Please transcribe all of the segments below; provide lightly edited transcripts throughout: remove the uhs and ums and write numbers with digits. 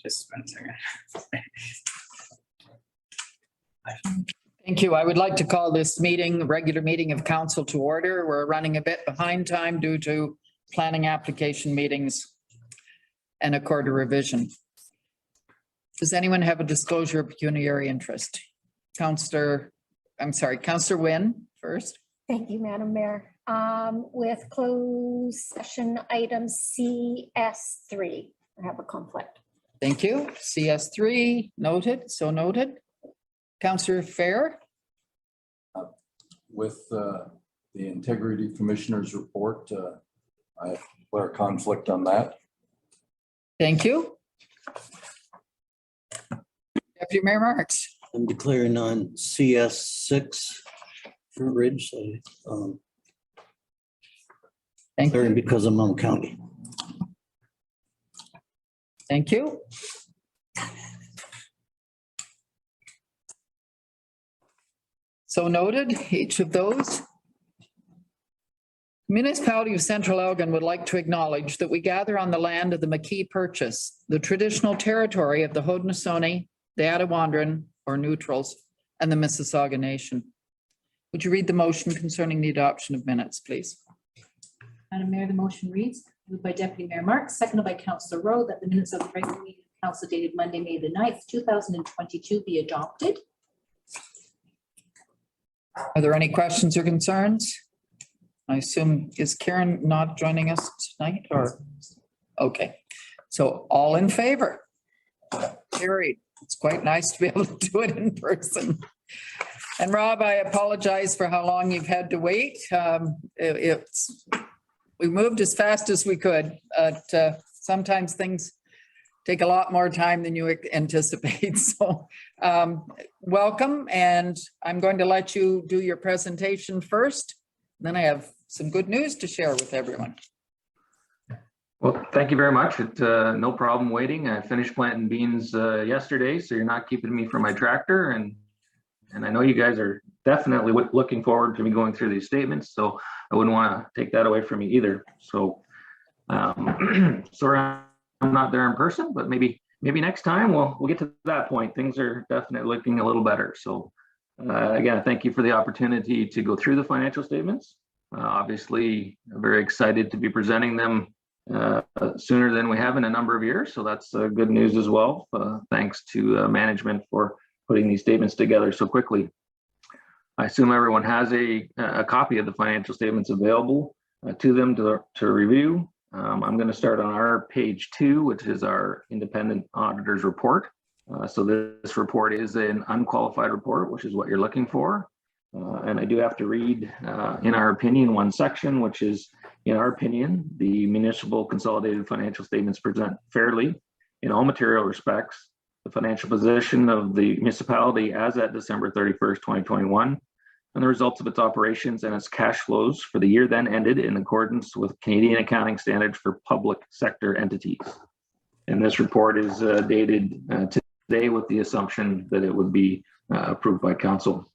Just 1 second. Thank you. I would like to call this meeting, regular meeting of council to order. We're running a bit behind time due to planning application meetings and a quarter revision. Does anyone have a disclosure of pecuniary interest? Councillor Wynn first. Thank you, Madam Mayor. With closed session item CS3, I have a conflict. Thank you. CS3 noted, so noted. Councillor Fehr. With the Integrity Commissioner's report, I declare a conflict on that. Thank you. Deputy Mayor Marks. I'm declaring on CS6 for Ridge. So, Thank you. because of Mount County. Thank you. So noted, each of those. Municipality of Central Elgin would like to acknowledge that we gather on the land of the McKee Purchase, the traditional territory of the Haudenosaunee, the Attawandaron or Neutrals, and the Mississauga Nation. Would you read the motion concerning the adoption of minutes, please? Madam Mayor, the motion reads, moved by Deputy Mayor Marks, seconded by Councillor Rowe, that the minutes of the regular meeting of council dated Monday, May the 9th, 2022 be adopted. Are there any questions or concerns? I assume, is Karen not joining us tonight or? Okay, so all in favor? Carried. It's quite nice to be able to do it in person. And Rob, I apologize for how long you've had to wait. We moved as fast as we could, but sometimes things take a lot more time than you anticipate. So welcome, and I'm going to let you do your presentation first. Then I have some good news to share with everyone. Well, thank you very much. No problem waiting. I finished planting beans yesterday, so you're not keeping me from my tractor. And I know you guys are definitely looking forward to me going through these statements, so I wouldn't want to take that away from you either. So sorry I'm not there in person, but maybe next time we'll get to that point. Things are definitely looking a little better. So again, thank you for the opportunity to go through the financial statements. Obviously, I'm very excited to be presenting them sooner than we have in a number of years. So that's good news as well. Thanks to management for putting these statements together so quickly. I assume everyone has a copy of the financial statements available to them to review. I'm going to start on our page 2, which is our independent auditor's report. So this report is an unqualified report, which is what you're looking for. And I do have to read, in our opinion, one section, which is, in our opinion, the municipal consolidated financial statements present fairly in all material respects the financial position of the municipality as at December 31st, 2021, and the results of its operations and its cash flows for the year then ended in accordance with Canadian accounting standards for public sector entities. And this report is dated today with the assumption that it would be approved by council.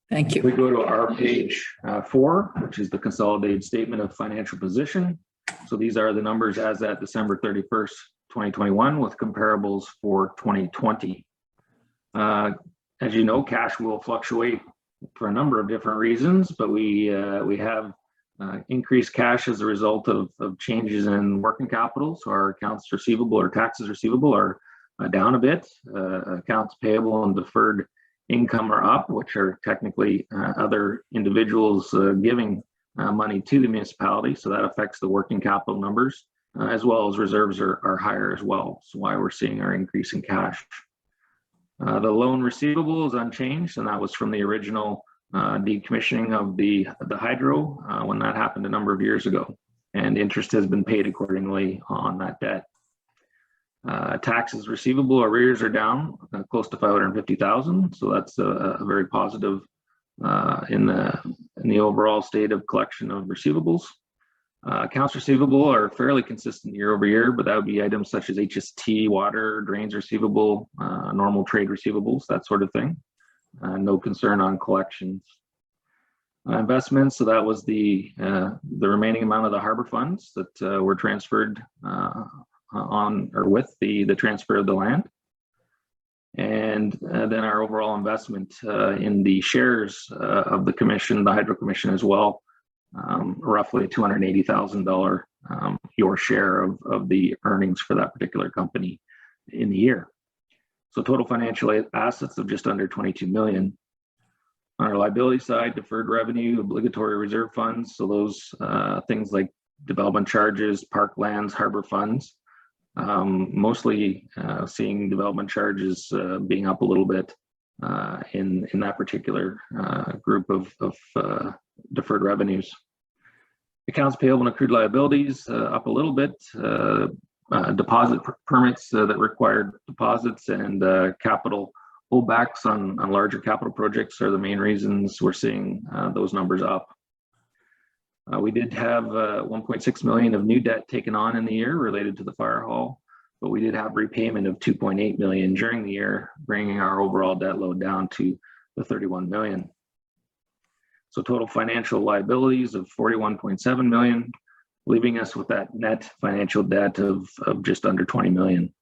Thank you. We go to our page 4, which is the consolidated statement of financial position. So these are the numbers as at December 31st, 2021 with comparables for 2020. As you know, cash will fluctuate for a number of different reasons, but we have increased cash as a result of changes in working capital. So our accounts receivable or taxes receivable are down a bit. Accounts payable and deferred income are up, which are technically other individuals giving money to the municipality. So that affects the working capital numbers, as well as reserves are higher as well. So why we're seeing our increase in cash. The loan receivable is unchanged, and that was from the original decommissioning of the hydro when that happened a number of years ago. And interest has been paid accordingly on that debt. Taxes receivable arrears are down close to 550,000, so that's a very positive in the overall state of collection of receivables. Accounts receivable are fairly consistent year over year, but that would be items such as HST, water, drains receivable, normal trade receivables, that sort of thing. No concern on collections. investments. So that was the remaining amount of the Harbour funds that were transferred on or with the transfer of the land. And then our overall investment in the shares of the commission, the Hydro Commission as well, roughly $280,000 your share of the earnings for that particular company in the year. So total financial assets of just under 22 million. On our liability side, deferred revenue, obligatory reserve funds, so those things like development charges, park lands, harbor funds. Mostly seeing development charges being up a little bit in that particular group of deferred revenues. Accounts payable and accrued liabilities up a little bit. Deposit permits that required deposits and capital holdbacks on larger capital projects are the main reasons we're seeing those numbers up. We did have 1.6 million of new debt taken on in the year related to the fire hall, but we did have repayment of 2.8 million during the year, bringing our overall debt load down to the 31 million. So total financial liabilities of 41.7 million, leaving us with that net financial debt of just under 20 million.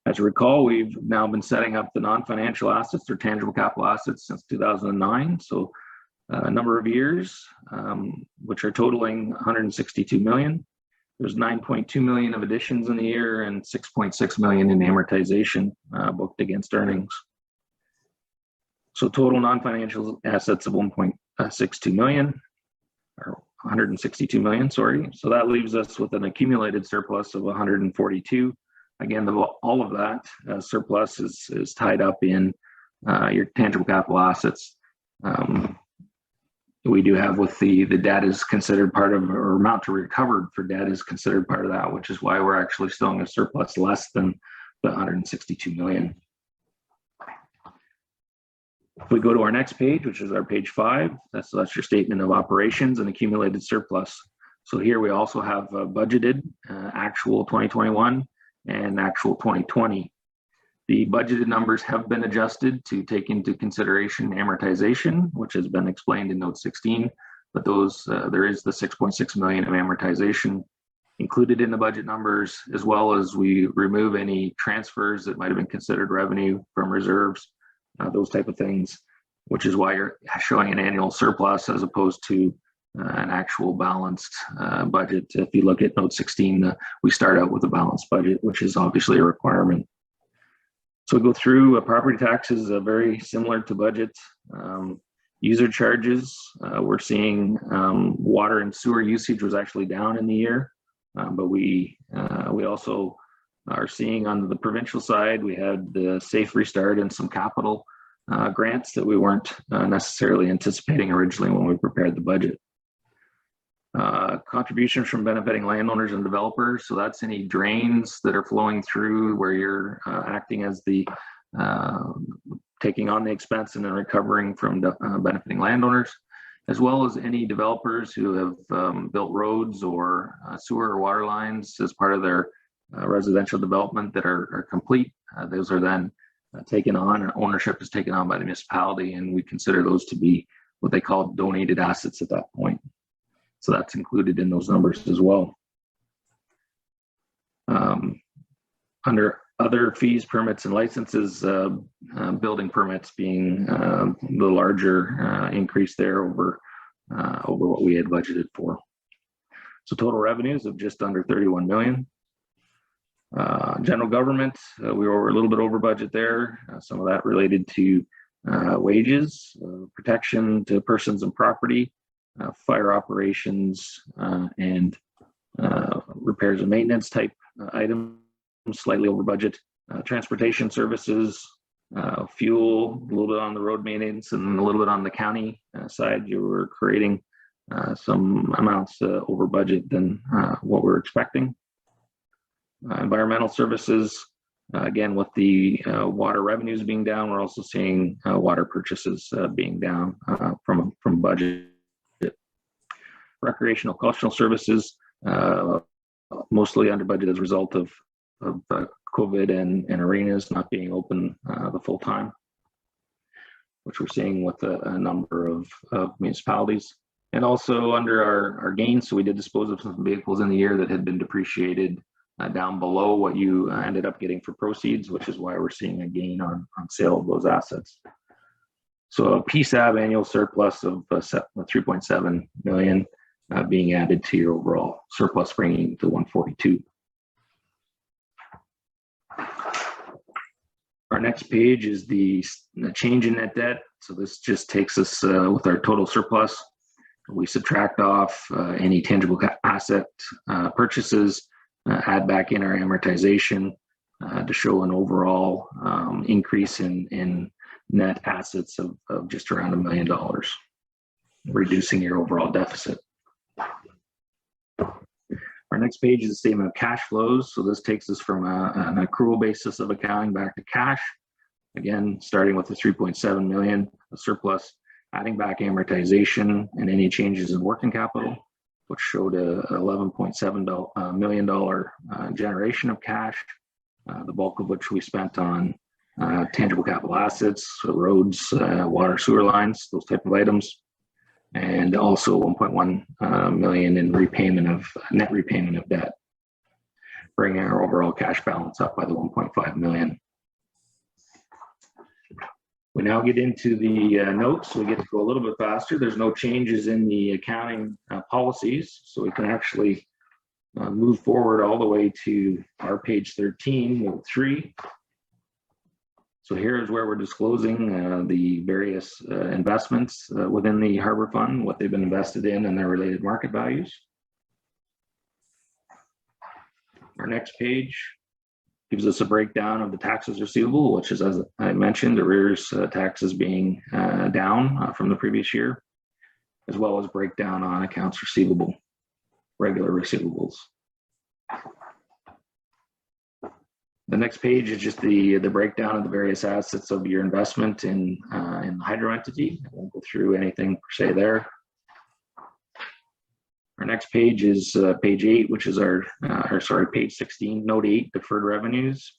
As you recall, we've now been setting up the non-financial assets or tangible capital assets since 2009. So a number of years, which are totaling 162 million. There's 9.2 million of additions in the year and 6.6 million in amortization booked against earnings. So total non-financial assets of 1.62 million, or 162 million, sorry. So that leaves us with an accumulated surplus of 142. Again, all of that surplus is tied up in your tangible capital assets. We do have with the debt is considered part of, or amount to recovered for debt is considered part of that, which is why we're actually still in a surplus less than the 162 million. If we go to our next page, which is our page 5, that's your statement of operations and accumulated surplus. So here we also have budgeted actual 2021 and actual 2020. The budgeted numbers have been adjusted to take into consideration amortization, which has been explained in note 16, but those there is the 6.6 million of amortization included in the budget numbers, as well as we remove any transfers that might have been considered revenue from reserves, those type of things, which is why you're showing an annual surplus as opposed to an actual balanced budget. If you look at note 16, we start out with a balanced budget, which is obviously a requirement. So we go through property taxes, very similar to budget. User charges, we're seeing water and sewer usage was actually down in the year, but we also are seeing on the provincial side, we had the safe restart and some capital grants that we weren't necessarily anticipating originally when we prepared the budget. Contributions from benefiting landowners and developers. So that's any drains that are flowing through where you're acting as the taking on the expense and then recovering from benefiting landowners, as well as any developers who have built roads or sewer or water lines as part of their residential development that are complete. Those are then taken on, and ownership is taken on by the municipality, and we consider those to be what they call donated assets at that point. So that's included in those numbers as well. Under other fees, permits, and licenses, building permits being the larger increase there over what we had budgeted for. So total revenues of just under 31 million. General government, we were a little bit over budget there. Some of that related to wages, protection to persons and property, fire operations, and repairs and maintenance type items, slightly over budget. Transportation services, fuel, a little bit on the road maintenance, and a little bit on the county side. You were creating some amounts over budget than what we're expecting. Environmental services, again, with the water revenues being down, we're also seeing water purchases being down from budget. Recreational cultural services, mostly under budget as a result of COVID and arenas not being open the full time. which we're seeing with a number of municipalities. And also under our gains, so we did dispose of some vehicles in the year that had been depreciated down below what you ended up getting for proceeds, which is why we're seeing a gain on sale of those assets. So a PSAB annual surplus of 3.7 million being added to your overall surplus, bringing it to 142. Our next page is the change in net debt. So this just takes us with our total surplus. We subtract off any tangible asset purchases, add back in our amortization to show an overall increase in net assets of just around $1 million, reducing your overall deficit. Our next page is the statement of cash flows. So this takes us from an accrual basis of accounting back to cash. Again, starting with the 3.7 million of surplus, adding back amortization and any changes in working capital, which showed a $11.7 million generation of cash, the bulk of which we spent on tangible capital assets, so roads, water, sewer lines, those type of items. And also 1.1 million in net repayment of debt, bringing our overall cash balance up by the 1.5 million. We now get into the notes. So we get to go a little bit faster. There's no changes in the accounting policies, so we can actually move forward all the way to our page 13, note 3. So here's where we're disclosing the various investments within the Harbour Fund, what they've been invested in and their related market values. Our next page gives us a breakdown of the taxes receivable, which is, as I mentioned, arrears taxes being down from the previous year, as well as breakdown on accounts receivable, regular receivables. The next page is just the breakdown of the various assets of your investment in the hydro entity. I won't go through anything per se there. Our next page is page 8, which is page 16, note 8, deferred revenues.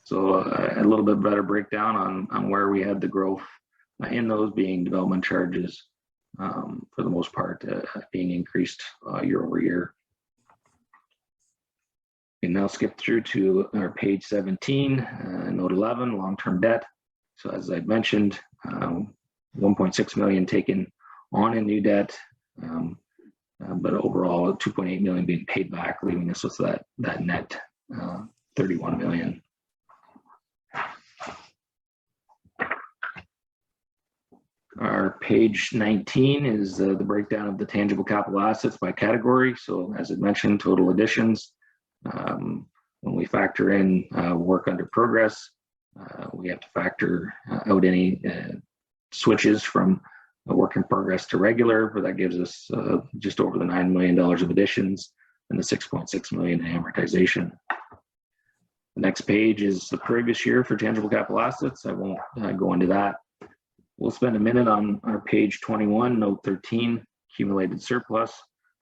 So a little bit better breakdown on where we had the growth in those being development charges, for the most part, being increased year over year. We now skip through to our page 17, note 11, long-term debt. So as I mentioned, 1.6 million taken on in new debt, but overall 2.8 million being paid back, leaving us with that net 31 million. Our page 19 is the breakdown of the tangible capital assets by category. So as I mentioned, total additions. When we factor in work under progress, we have to factor out any switches from a work in progress to regular, but that gives us just over the $9 million of additions and the 6.6 million in amortization. The next page is the previous year for tangible capital assets. I won't go into that. We'll spend a minute on our page 21, note 13, accumulated surplus.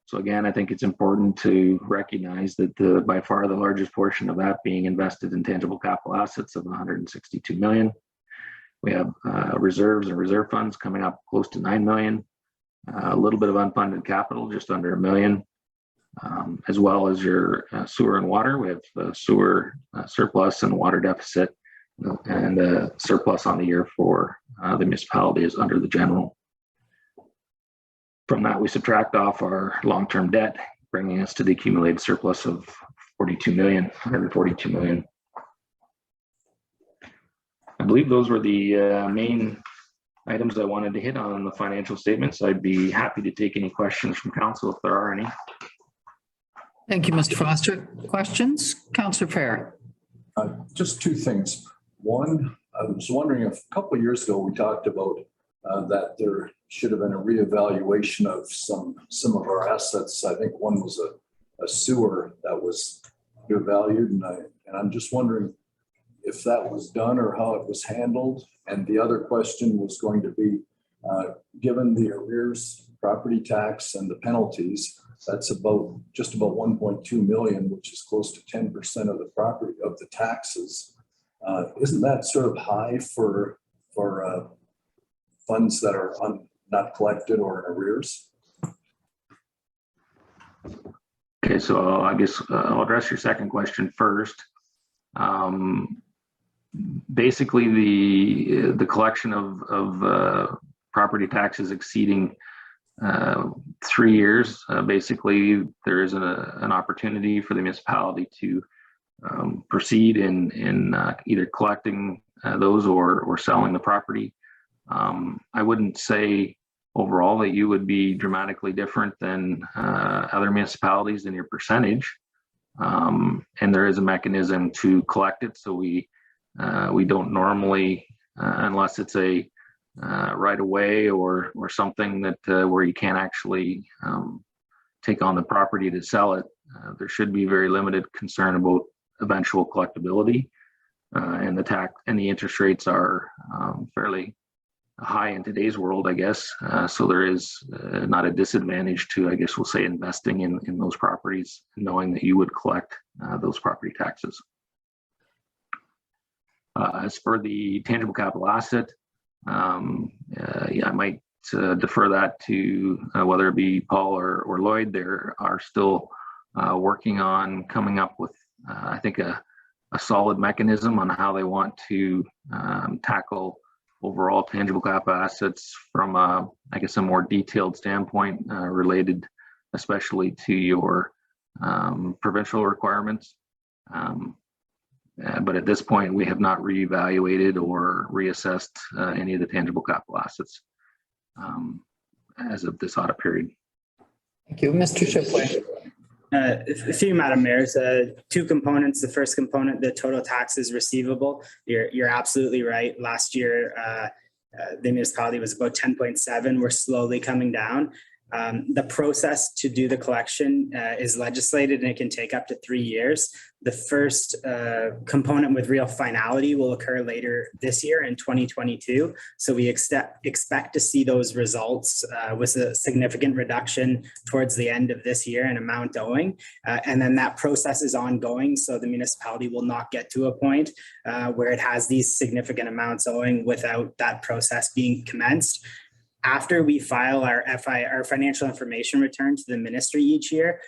So again, I think it's important to recognize that by far the largest portion of that being invested in tangible capital assets of 162 million. We have reserves and reserve funds coming up close to 9 million, a little bit of unfunded capital, just under $1 million, as well as your sewer and water. We have sewer surplus and water deficit, and surplus on the year for the municipality is under the general. From that, we subtract off our long-term debt, bringing us to the accumulated surplus of 142 million. I believe those were the main items I wanted to hit on the financial statements. I'd be happy to take any questions from council if there are any. Thank you, Mr. Foster. Questions? Councillor Fehr. Just two things. One, I was wondering if a couple of years ago we talked about that there should have been a reevaluation of some of our assets. I think one was a sewer that was devalued, and I'm just wondering if that was done or how it was handled. And the other question was going to be, given the arrears, property tax, and the penalties, that's just about 1.2 million, which is close to 10% of the property of the taxes. Isn't that sort of high for funds that are not collected or in arrears? Okay, so I guess I'll address your second question first. Basically, the collection of property taxes exceeding 3 years, basically there is an opportunity for the municipality to proceed in either collecting those or selling the property. I wouldn't say overall that you would be dramatically different than other municipalities in your percentage. And there is a mechanism to collect it. So we don't normally, unless it's a right away or something that where you can't actually take on the property to sell it, there should be very limited concern about eventual collectability. And the interest rates are fairly high in today's world, I guess. So there is not a disadvantage to, I guess we'll say, investing in those properties, knowing that you would collect those property taxes. As for the tangible capital asset, yeah, I might defer that to whether it be Paul or Lloyd. They are still working on coming up with, I think, a solid mechanism on how they want to tackle overall tangible capital assets from I guess a more detailed standpoint related especially to your provincial requirements. But at this point, we have not reevaluated or reassessed any of the tangible capital assets as of this audit period. Thank you. Mr. Shipley. Through you, Madam Mayor, two components. The first component, the total taxes receivable. You're absolutely right. Last year, the municipality was about 10.7. We're slowly coming down. The process to do the collection is legislated and it can take up to 3 years. The first component with real finality will occur later this year in 2022. So we expect to see those results with a significant reduction towards the end of this year in amount owing. And then that process is ongoing. So the municipality will not get to a point where it has these significant amounts owing without that process being commenced. After we file our financial information return to the ministry each year,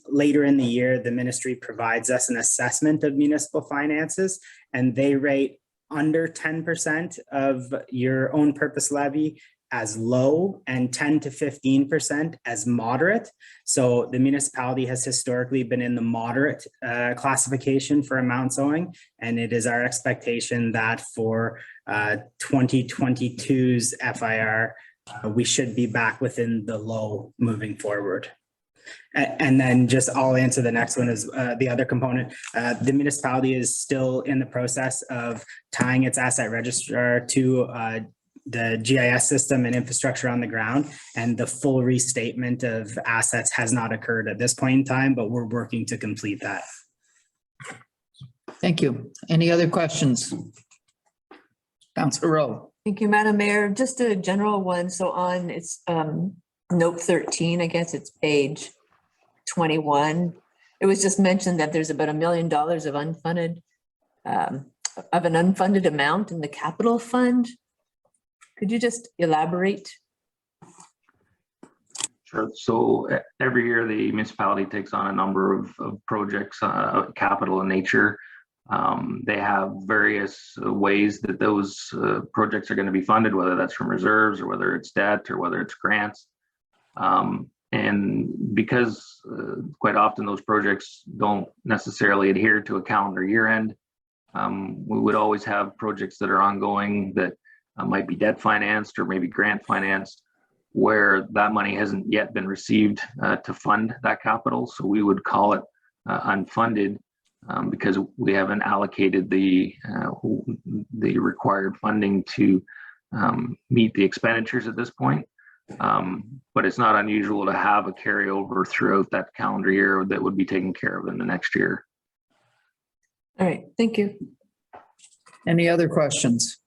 later in the year, the ministry provides us an assessment of municipal finances, and they rate under 10% of your own purpose levy as low and 10 to 15% as moderate. So the municipality has historically been in the moderate classification for amounts owing, and it is our expectation that for 2022's FIR, we should be back within the low moving forward. And then just I'll answer the next one is the other component. The municipality is still in the process of tying its asset registrar to the GIS system and infrastructure on the ground, and the full restatement of assets has not occurred at this point in time, but we're working to complete that. Thank you. Any other questions? Councillor Rowe. Thank you, Madam Mayor. Just a general one. So on it's note 13, I guess it's page 21. It was just mentioned that there's about $1 million of unfunded, of an unfunded amount in the capital fund. Could you just elaborate? Sure. So every year the municipality takes on a number of projects, capital in nature. They have various ways that those projects are going to be funded, whether that's from reserves or whether it's debt or whether it's grants. And because quite often those projects don't necessarily adhere to a calendar year end, we would always have projects that are ongoing that might be debt financed or maybe grant financed, where that money hasn't yet been received to fund that capital. So we would call it unfunded because we haven't allocated the required funding to meet the expenditures at this point. But it's not unusual to have a carryover throughout that calendar year that would be taken care of in the next year. All right, thank you. Any other questions?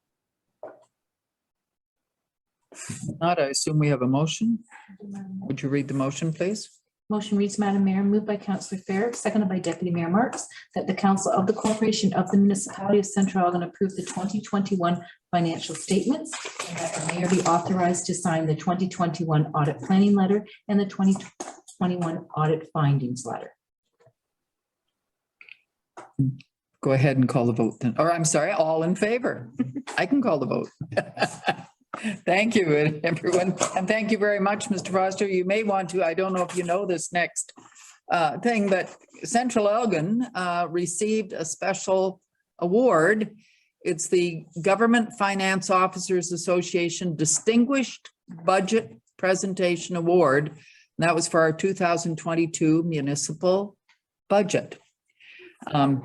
If not, I assume we have a motion. Would you read the motion, please? Motion reads, Madam Mayor, moved by Councillor Fehr, seconded by Deputy Mayor Marks, that the Council of the Corporation of the Municipality of Central Elgin approve the 2021 financial statements, and that the mayor be authorized to sign the 2021 audit planning letter and the 2021 audit findings letter. Go ahead and call the vote then. Or I'm sorry, all in favor. I can call the vote. Thank you, everyone. And thank you very much, Mr. Foster. You may want to, I don't know if you know this next thing, but Central Elgin received a special award. It's the Government Finance Officers Association Distinguished Budget Presentation Award. And that was for our 2022 municipal budget,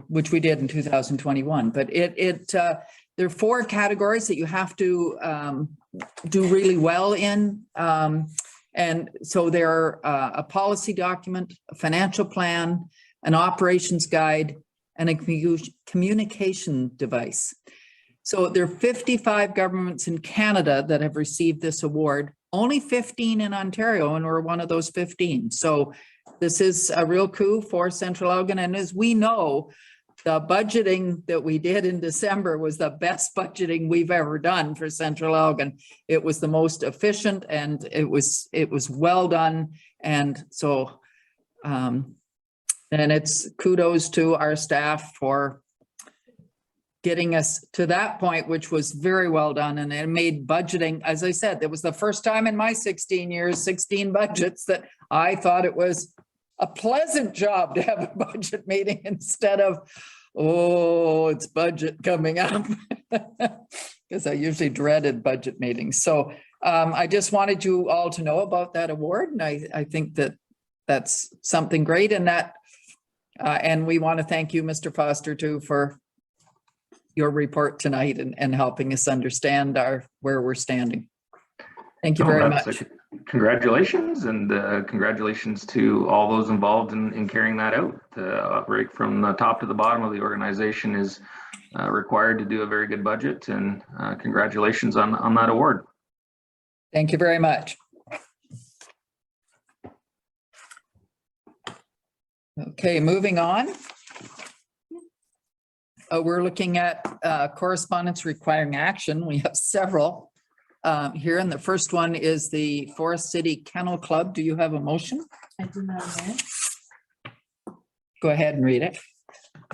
which we did in 2021. But there are 4 categories that you have to do really well in. And so there are a policy document, a financial plan, an operations guide, and a communication device. So there are 55 governments in Canada that have received this award, only 15 in Ontario, and we're one of those 15. So this is a real coup for Central Elgin. And as we know, the budgeting that we did in December was the best budgeting we've ever done for Central Elgin. It was the most efficient and it was well done. And so, and it's kudos to our staff for getting us to that point, which was very well done. And it made budgeting, as I said, it was the first time in my 16 years, 16 budgets, that I thought it was a pleasant job to have a budget meeting instead of, oh, it's budget coming up, because I usually dreaded budget meetings. So I just wanted you all to know about that award. And I think that that's something great. And that, and we want to thank you, Mr. Foster, too, for your report tonight and helping us understand where we're standing. Thank you very much. Congratulations, and congratulations to all those involved in carrying that out. Right from the top to the bottom of the organization is required to do a very good budget, and congratulations on that award. Thank you very much. Okay, moving on. We're looking at correspondence requiring action. We have several here, and the first one is the Forest City Kennel Club. Do you have a motion? I do, Madam Mayor. Go ahead and read it.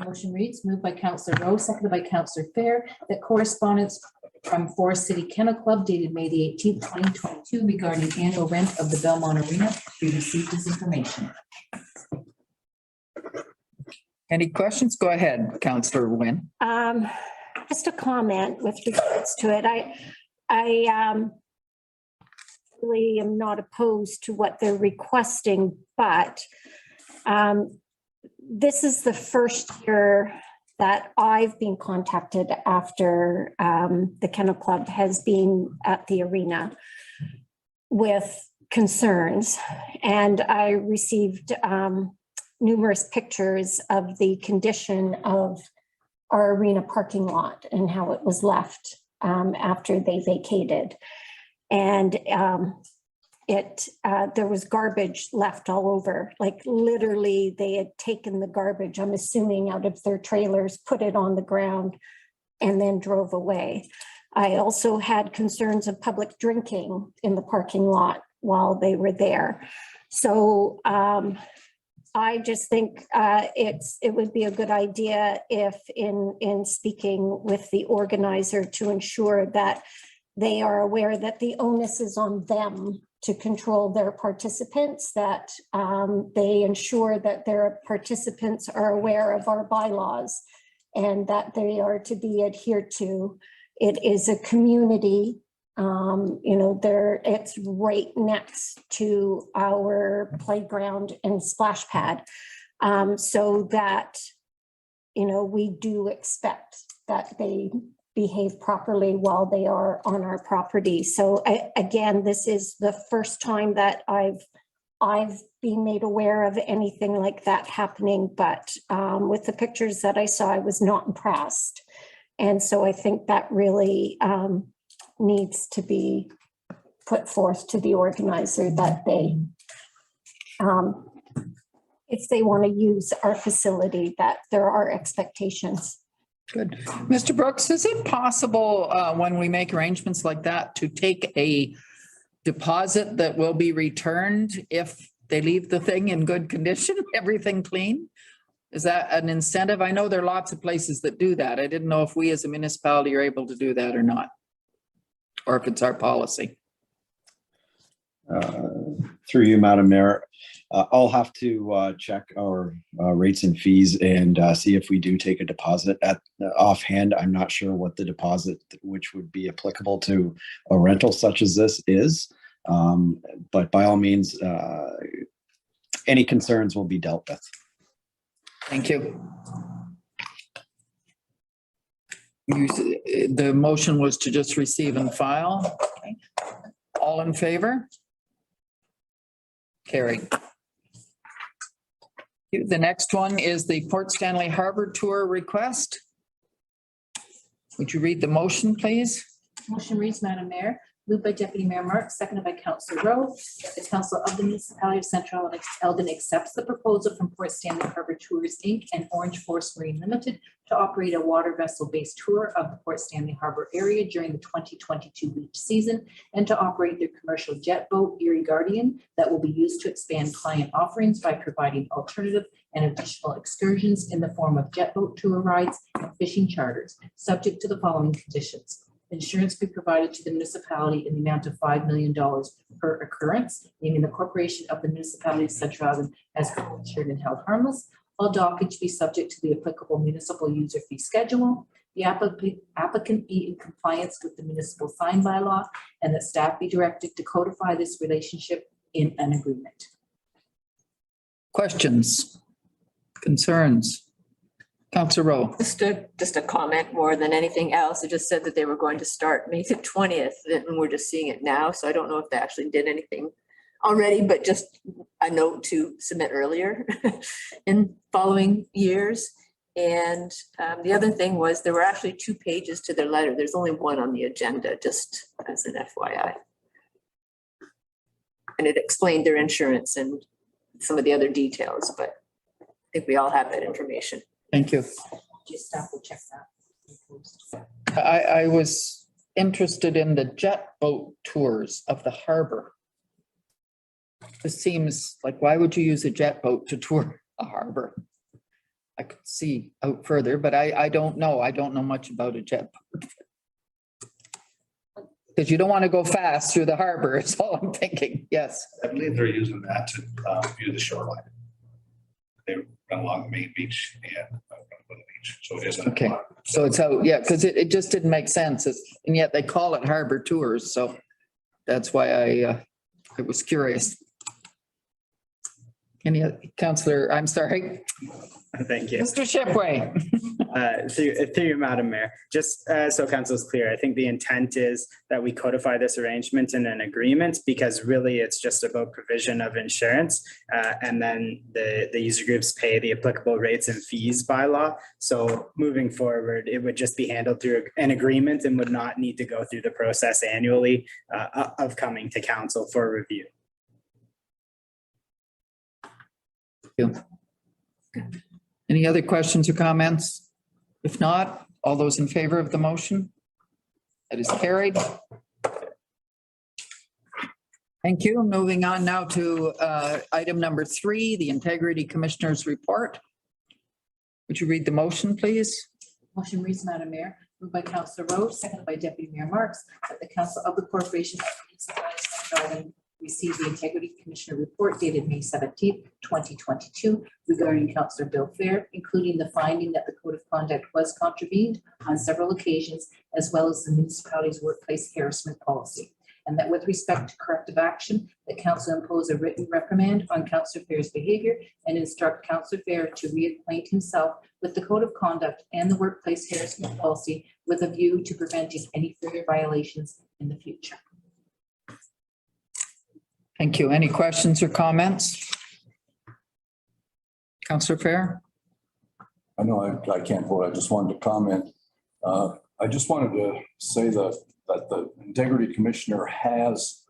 Motion reads, moved by Councillor Rowe, seconded by Councillor Fehr, that correspondence from Forest City Kennel Club dated May the 18th, 2022 regarding annual rent of the Belmont Arena be received as information. Any questions? Go ahead, Councillor Wynn. Just a comment with regards to it. I really am not opposed to what they're requesting, but this is the first year that I've been contacted after the Kennel Club has been at the arena with concerns, and I received numerous pictures of the condition of our arena parking lot and how it was left after they vacated. And there was garbage left all over, like literally they had taken the garbage, I'm assuming, out of their trailers, put it on the ground, and then drove away. I also had concerns of public drinking in the parking lot while they were there. So I just think it would be a good idea if in speaking with the organizer to ensure that they are aware that the onus is on them to control their participants, that they ensure that their participants are aware of our bylaws and that they are to be adhered to. It is a community. It's right next to our playground and splash pad. So that, we do expect that they behave properly while they are on our property. So again, this is the first time that I've been made aware of anything like that happening, but with the pictures that I saw, I was not impressed. And so I think that really needs to be put forth to the organizer, that they if they want to use our facility, that there are expectations. Good. Mr. Brooks, is it possible when we make arrangements like that to take a deposit that will be returned if they leave the thing in good condition, everything clean? Is that an incentive? I know there are lots of places that do that. I didn't know if we as a municipality are able to do that or not, or if it's our policy. Through you, Madam Mayor, I'll have to check our rates and fees and see if we do take a deposit. At offhand, I'm not sure what the deposit which would be applicable to a rental such as this is. But by all means, any concerns will be dealt with. Thank you. The motion was to just receive and file. Okay. All in favor? Carried. The next one is the Port Stanley Harbour Tour request. Would you read the motion, please? Motion reads, Madam Mayor, moved by Deputy Mayor Marks, seconded by Councillor Rowe, that the Council of the Municipality of Central Elgin accepts the proposal from Port Stanley Harbour Tours, Inc. and Orange Forest Marine Limited to operate a water vessel-based tour of the Port Stanley Harbour area during the 2022 beach season, and to operate their commercial jet boat, Erie Guardian, that will be used to expand client offerings by providing alternative and additional excursions in the form of jet boat tour rides and fishing charters, subject to the following conditions. Insurance be provided to the municipality in the amount of $5 million per occurrence, naming the corporation of the municipality of Central Elgin as co-insured and held harmless. All dockage be subject to the applicable municipal user fee schedule. The applicant be in compliance with the municipal sign bylaw, and that staff be directed to codify this relationship in an agreement. Questions? Concerns? Councillor Rowe. Just a comment more than anything else. It just said that they were going to start May the 20th, and we're just seeing it now. So I don't know if they actually did anything already, but just a note to submit earlier in following years. And the other thing was there were actually 2 pages to their letter. There's only one on the agenda, just as an FYI. And it explained their insurance and some of the other details, but I think we all have that information. Thank you. Just staff will check that. I was interested in the jet boat tours of the harbor. This seems like, why would you use a jet boat to tour a harbor? I could see out further, but I don't know. I don't know much about a jet boat. Because you don't want to go fast through the harbor, is all I'm thinking. Yes. I believe they're using that to view the shoreline. They run along the main beach and run the beach. So it isn't. Okay. So it's out, yeah, because it just didn't make sense. And yet they call it harbor tours. So that's why I was curious. Any other Councillor, I'm sorry. Thank you. Mr. Shipway. Through you, Madam Mayor, just so council is clear, I think the intent is that we codify this arrangement in an agreement, because really it's just about provision of insurance, and then the user groups pay the applicable rates and fees by law. So moving forward, it would just be handled through an agreement and would not need to go through the process annually of coming to council for review. Thank you. Any other questions or comments? If not, all those in favor of the motion? That is carried. Thank you. Moving on now to item number 3, the Integrity Commissioner's Report. Would you read the motion, please? Motion reads, Madam Mayor, moved by Councillor Rowe, seconded by Deputy Mayor Marks, that the Council of the Corporation of Municipality of Central Elgin receive the Integrity Commissioner Report dated May 17th, 2022 regarding Councillor Bill Fehr, including the finding that the Code of Conduct was contravened on several occasions, as well as the municipality's workplace harassment policy. And that with respect to corrective action, the council impose a written reprimand on Councillor Fehr's behavior and instruct Councillor Fehr to reacquaint himself with the Code of Conduct and the workplace harassment policy with a view to preventing any further violations in the future. Thank you. Any questions or comments? Councillor Fehr? I know I can't vote. I just wanted to comment. I just wanted to say that the Integrity Commissioner has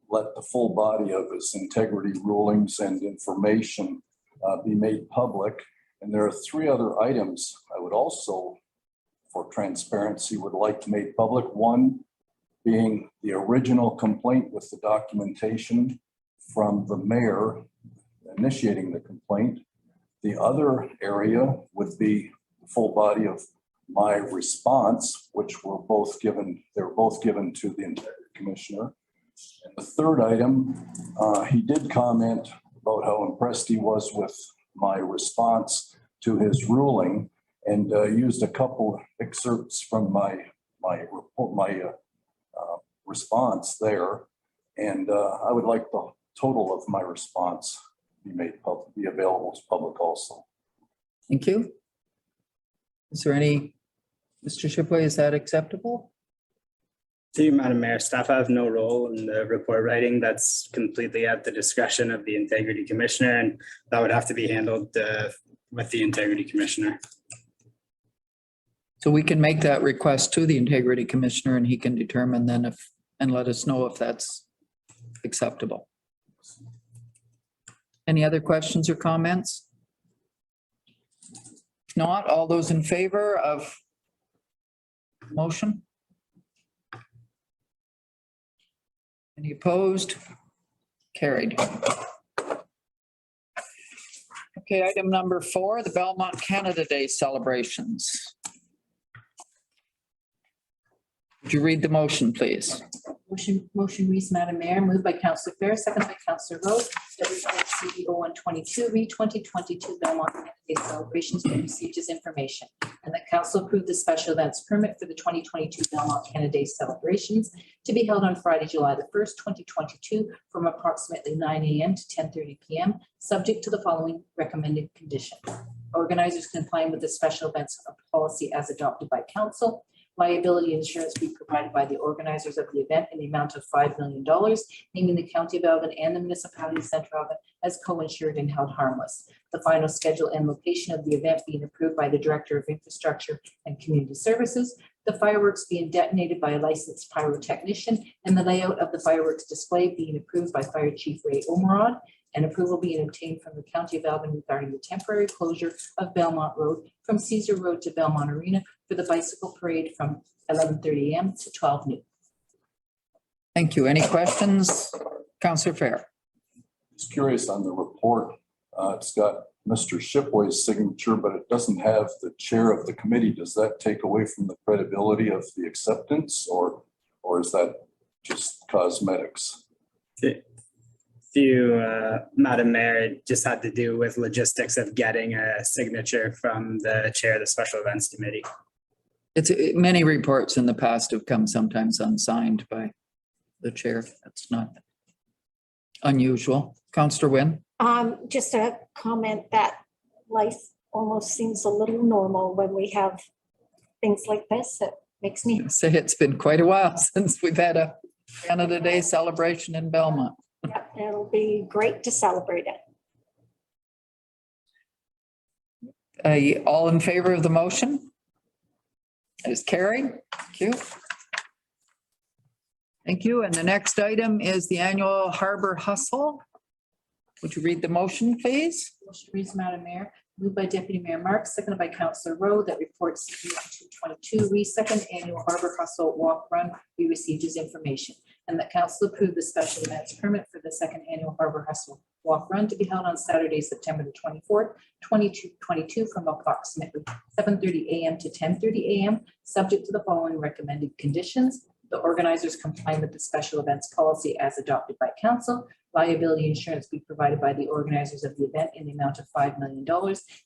let the full body of his integrity rulings and information be made public. And there are 3 other items I would also, for transparency, would like to make public. One being the original complaint with the documentation from the mayor initiating the complaint. The other area would be the full body of my response, which were both given, they're both given to the integrity commissioner. And the third item, he did comment about how impressed he was with my response to his ruling, and used a couple excerpts from my response there. And I would like the total of my response be made public, be available to public also. Thank you. Is there any, Mr. Shipway, is that acceptable? To you, Madam Mayor, staff have no role in the report writing. That's completely at the discretion of the Integrity Commissioner, and that would have to be handled with the Integrity Commissioner. So we can make that request to the Integrity Commissioner and he can determine then if, and let us know if that's acceptable. Any other questions or comments? If not, all those in favor of motion? Any opposed? Carried. Okay, item number 4, the Belmont Canada Day celebrations. Would you read the motion, please? Motion reads, Madam Mayor, moved by Councillor Fehr, seconded by Councillor Rose, that report CEO 122 re 2022 Belmont Canada Day celebrations be received as information, and that council approve the special events permit for the 2022 Belmont Canada Day celebrations to be held on Friday, July the 1st, 2022, from approximately 9 a.m. to 10:30 p.m., subject to the following recommended conditions. Organizers complying with the special events policy as adopted by council. Liability insurance be provided by the organizers of the event in the amount of $5 million, naming the County of Elgin and the municipality of Central Elgin as co-insured and held harmless. The final schedule and location of the event being approved by the Director of Infrastructure and Community Services. The fireworks being detonated by a licensed pyrotechnician, and the layout of the fireworks display being approved by Fire Chief Ray Omerod, and approval being obtained from the County of Elgin regarding the temporary closure of Belmont Road from Caesar Road to Belmont Arena for the bicycle parade from 11:30 a.m. to 12 noon. Thank you. Any questions? Councillor Fehr. Just curious on the report. It's got Mr. Shipway's signature, but it doesn't have the chair of the committee. Does that take away from the credibility of the acceptance, or is that just cosmetics? Madam Mayor, it just had to do with logistics of getting a signature from the chair of the Special Events Committee. It's many reports in the past have come sometimes unsigned by the chair. That's not unusual. Councillor Wynn. Just a comment that life almost seems a little normal when we have things like this. It makes me Say it's been quite a while since we've had a Canada Day celebration in Belmont. yeah, it'll be great to celebrate it. All in favor of the motion? That is carried. Thank you. Thank you. And the next item is the annual Harbour Hustle. Would you read the motion, please? Motion reads, Madam Mayor, moved by Deputy Mayor Marks, seconded by Councillor Rowe, that reports 222 re second annual Harbour Hustle Walk Run be received as information, and that council approve the special events permit for the second annual Harbour Hustle Walk Run to be held on Saturday, September the 24th, 2022 from approximately 7:30 a.m. to 10:30 a.m., subject to the following recommended conditions. The organizers complying with the special events policy as adopted by council. Liability insurance be provided by the organizers of the event in the amount of $5 million,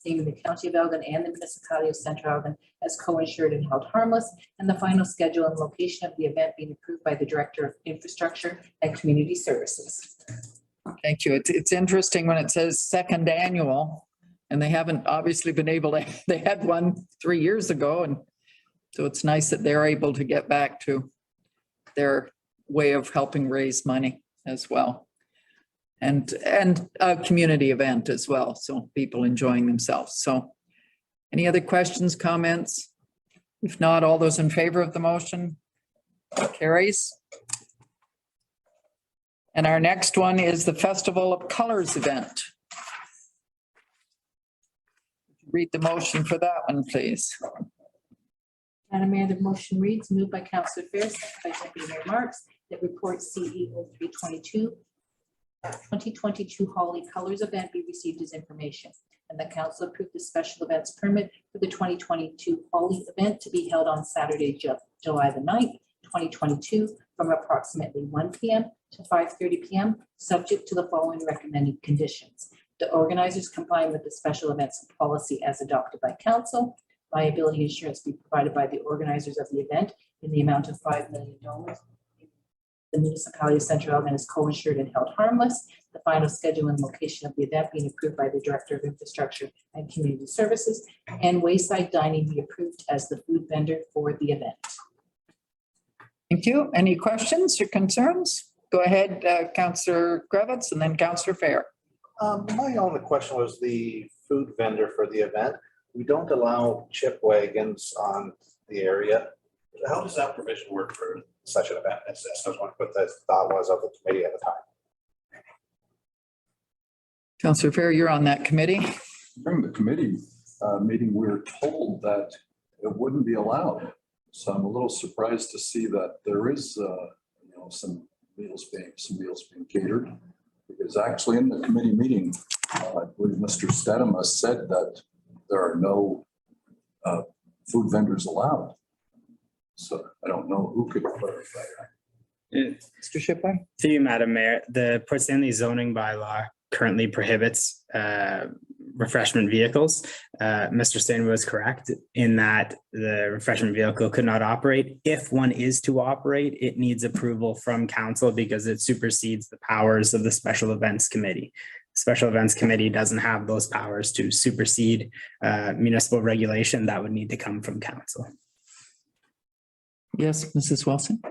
naming the County of Elgin and the municipality of Central Elgin as co-insured and held harmless, and the final schedule and location of the event being approved by the Director of Infrastructure and Community Services. Thank you. It's interesting when it says second annual, and they haven't obviously been able to, they had one 3 years ago, and so it's nice that they're able to get back to their way of helping raise money as well. And a community event as well, so people enjoying themselves. So any other questions, comments? If not, all those in favor of the motion? Carries. And our next one is the Festival of Colors event. read the motion for that one, please. Madam Mayor, the motion reads, moved by Councillor Fehr, seconded by Deputy Mayor Marks, that report CEO 322, 2022 Holi Colors event be received as information, and the council approved the special events permit for the 2022 Holi event to be held on Saturday, July the 9th, 2022, from approximately 1 p.m. to 5:30 p.m., subject to the following recommended conditions. The organizers comply with the special events policy as adopted by council. Liability insurance be provided by the organizers of the event in the amount of $5 million. The municipality of Central Elgin is co-insured and held harmless. The final schedule and location of the event being approved by the Director of Infrastructure and Community Services, and Wayside Dining be approved as the food vendor for the event. Thank you. Any questions or concerns? Go ahead, Councillor Kravitz, and then Councillor Fehr. My only question was the food vendor for the event. We don't allow chip wagons on the area. How does that provision work for such an event as this? I was wondering what the Thought was of the committee at the time. Councillor Fehr, you're on that committee. During the committee meeting, we were told that it wouldn't be allowed. So I'm a little surprised to see that there is, some meals being catered. Because actually in the committee meeting, I believe Mr. Stedema said that there are no food vendors allowed. So I don't know who could clarify that. Mr. Shipley? To you, Madam Mayor, the Port Stanley zoning bylaw currently prohibits refreshment vehicles. Mr. Stanley was correct in that the refreshment vehicle could not operate. If one is to operate, it needs approval from council because it supersedes the powers of the Special Events Committee. Special Events Committee doesn't have those powers to supersede municipal regulation. That would need to come from council. Yes, Mrs. Wilson?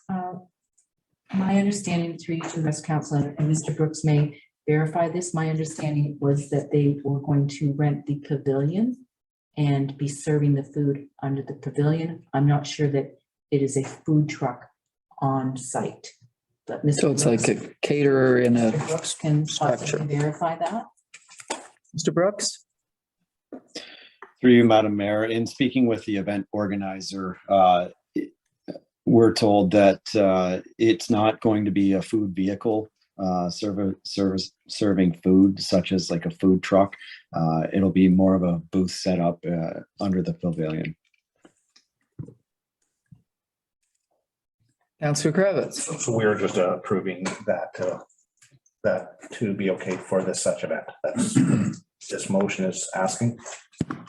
My understanding through you to West Council, and Mr. Brooks may verify this, my understanding was that they were going to rent the pavilion and be serving the food under the pavilion. I'm not sure that it is a food truck on site. But Mr. So it's Brooks, like a caterer in a Mr. Brooks can structure. possibly verify that. Mr. Brooks? Through you, Madam Mayor, in speaking with the event organizer, we're told that it's not going to be a food vehicle serving food, such as like a food truck. It'll be more of a booth set up under the pavilion. Councillor Kravitz? So we're just approving that to be okay for this such event. That's this motion is asking.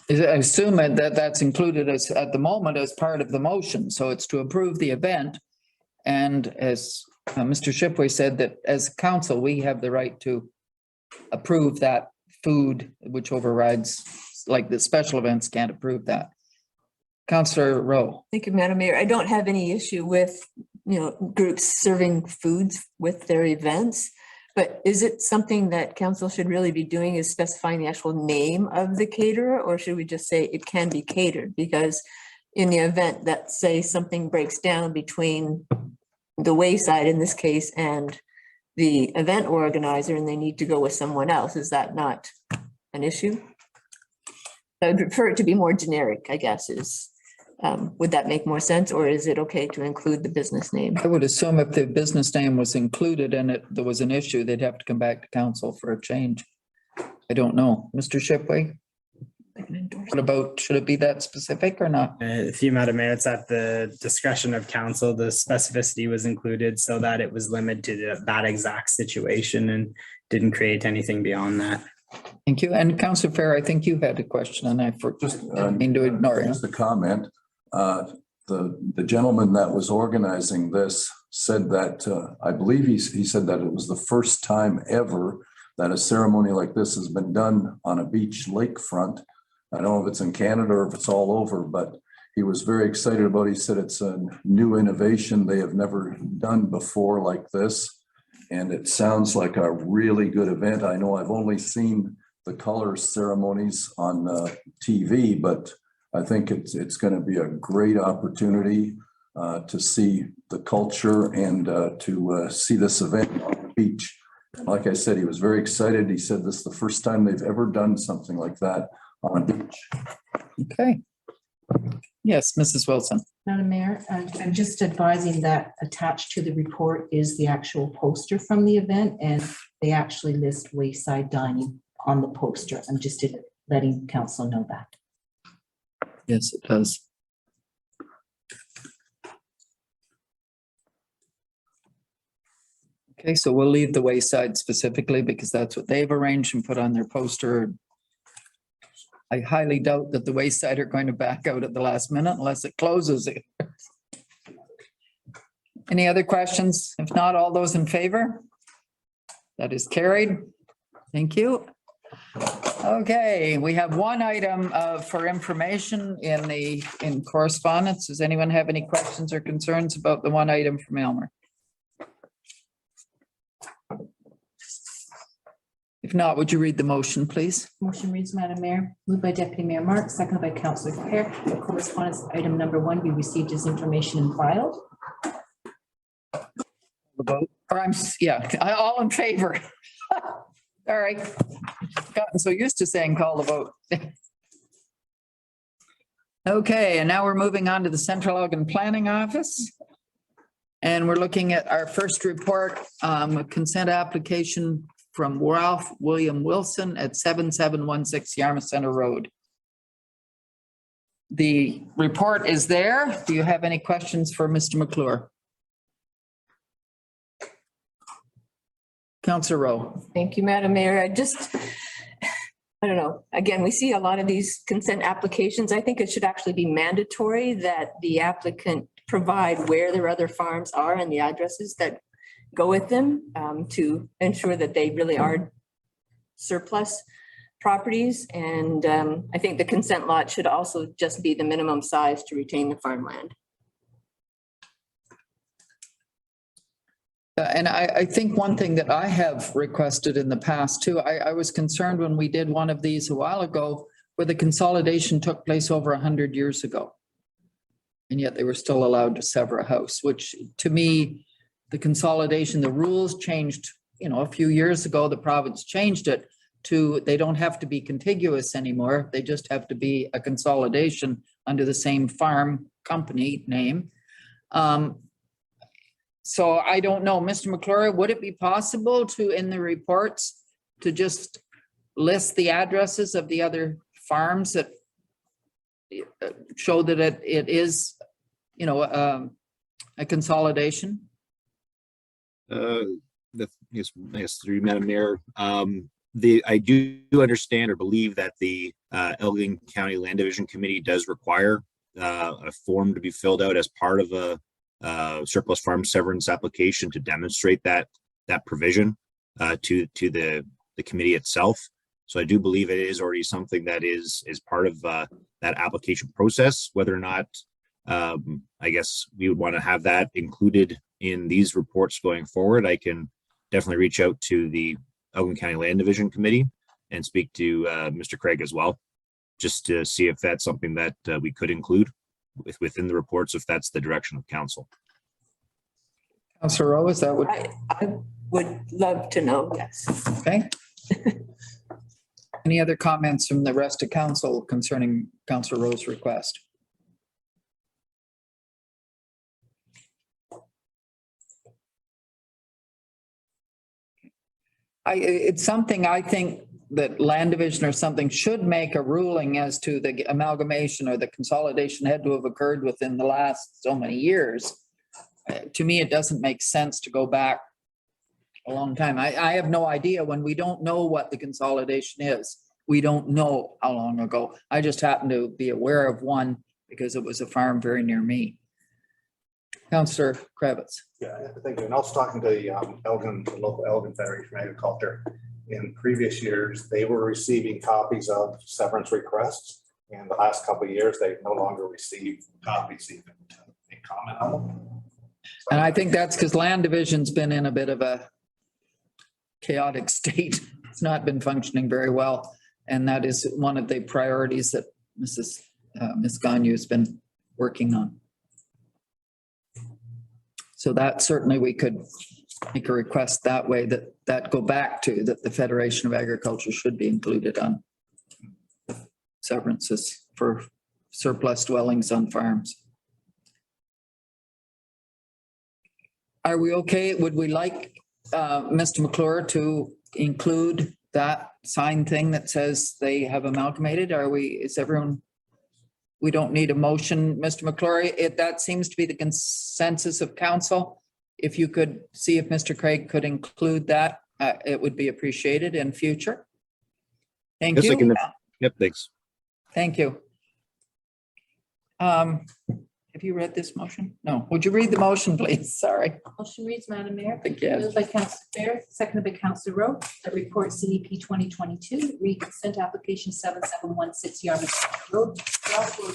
I assume that that's included as at the moment as part of the motion. So it's to approve the event. And as Mr. Shipley said, that as council, we have the right to approve that food, which overrides, like the special events can't approve that. Councillor Rowe. Thank you, Madam Mayor. I don't have any issue with, groups serving foods with their events. But is it something that council should really be doing, is specifying the actual name of the caterer, or should we just say it can be catered? Because in the event that, say, something breaks down between the Wayside in this case and the event organizer and they need to go with someone else, is that not an issue? I would prefer it to be more generic, I guess, would that make more sense, or is it okay to include the business name? I would assume if the business name was included and there was an issue, they'd have to come back to council for a change. I don't know. Mr. Shipley? What about, should it be that specific or not? If you, Madam Mayor, it's at the discretion of council. The specificity was included so that it was limited to that exact situation and didn't create anything beyond that. Thank you. And Councillor Fehr, I think you had a question and I didn't mean to ignore you. Just a comment. The gentleman that was organizing this said that, I believe he said that it was the first time ever that a ceremony like this has been done on a beach lakefront. I don't know if it's in Canada or if it's all over, but he was very excited about it. He said it's a new innovation they have never done before like this. And it sounds like a really good event. I know I've only seen the color ceremonies on TV, but I think it's going to be a great opportunity to see the culture and to see this event on the beach. Like I said, he was very excited. He said this is the first time they've ever done something like that on beach. Okay. Yes, Mrs. Wilson. Madam Mayor, I'm just advising that attached to the report is the actual poster from the event, and they actually list wayside dining on the poster. I'm just letting council know that. Yes, it does. Okay, so we'll leave the wayside specifically because that's what they've arranged and put on their poster. I highly doubt that the wayside are going to back out at the last minute unless it closes. Any other questions? If not, all those in favor? That is carried. Thank you. Okay, we have one item for information in correspondence. Does anyone have any questions or concerns about the one item from Elmer? If not, would you read the motion, please? Motion reads, Madam Mayor, moved by Deputy Mayor Marks, seconded by Councillor Fehr, that correspondence item number 1 be received as information and filed. The vote, or all in favor. All right. Gotten so used to saying call the vote. Okay, and now we're moving on to the Central Elgin Planning Office. And we're looking at our first report, a consent application from Ralph William Wilson at 7716 Yarmouth Center Road. The report is there. Do you have any questions for Mr. McClure? Councillor Rowe. Thank you, Madam Mayor. I don't know. Again, we see a lot of these consent applications. I think it should actually be mandatory that the applicant provide where their other farms are and the addresses that go with them to ensure that they really are surplus properties. And I think the consent lot should also just be the minimum size to retain the farmland. And I think one thing that I have requested in the past too, I was concerned when we did one of these a while ago where the consolidation took place over 100 years ago. And yet they were still allowed to sever a house, which to me, the consolidation, the rules changed, a few years ago, the province changed it to, they don't have to be contiguous anymore. They just have to be a consolidation under the same farm company name. So I don't know, Mr. McClure, would it be possible to, in the reports, to just list the addresses of the other farms that show that it is, a consolidation? Yes, through you, Madam Mayor. I do understand or believe that the Elgin County Land Division Committee does require a form to be filled out as part of a surplus farm severance application to demonstrate that provision to the committee itself. So I do believe it is already something that is part of that application process. Whether or not I guess we would want to have that included in these reports going forward, I can definitely reach out to the Elgin County Land Division Committee and speak to Mr. Craig as well, just to see if that's something that we could include within the reports, if that's the direction of council. Councillor Rowe, is that what? I would love to know, yes. Okay. Any other comments from the rest of council concerning Councillor Rowe's request? It's something I think that Land Division or something should make a ruling as to the amalgamation or the consolidation had to have occurred within the last so many years. To me, it doesn't make sense to go back a long time. I have no idea when we don't know what the consolidation is. We don't know how long ago. I just happen to be aware of one because it was a farm very near me. Councillor Kravitz. Yeah, thank you. And I was talking to the local Elgin Federation of Agriculture. In previous years, they were receiving copies of severance requests. And the last couple of years, they no longer receive copies even to make comment on them. And I think that's because Land Division's been in a bit of a chaotic state. It's not been functioning very well. And that is one of the priorities that Ms. Gagne has been working on. So that certainly we could make a request that way that go back to that the Federation of Agriculture should be included on. severances for surplus dwellings on farms. Are we okay? Would we like Mr. McClure to include that sign thing that says they have amalgamated? Is everyone, we don't need a motion, Mr. McClure? That seems to be the consensus of council. If you could see if Mr. Craig could include that, it would be appreciated in future. Thank Yes, I you. can. Yep, thanks. Thank you. Have you read this motion? No. Would you read the motion, please? Sorry. Motion reads, Madam Mayor. Yes. Moved by Councillor Fehr, seconded by Councillor Rowe, that report CDP 2022, reconsent application 7716 Yarmouth Road. Council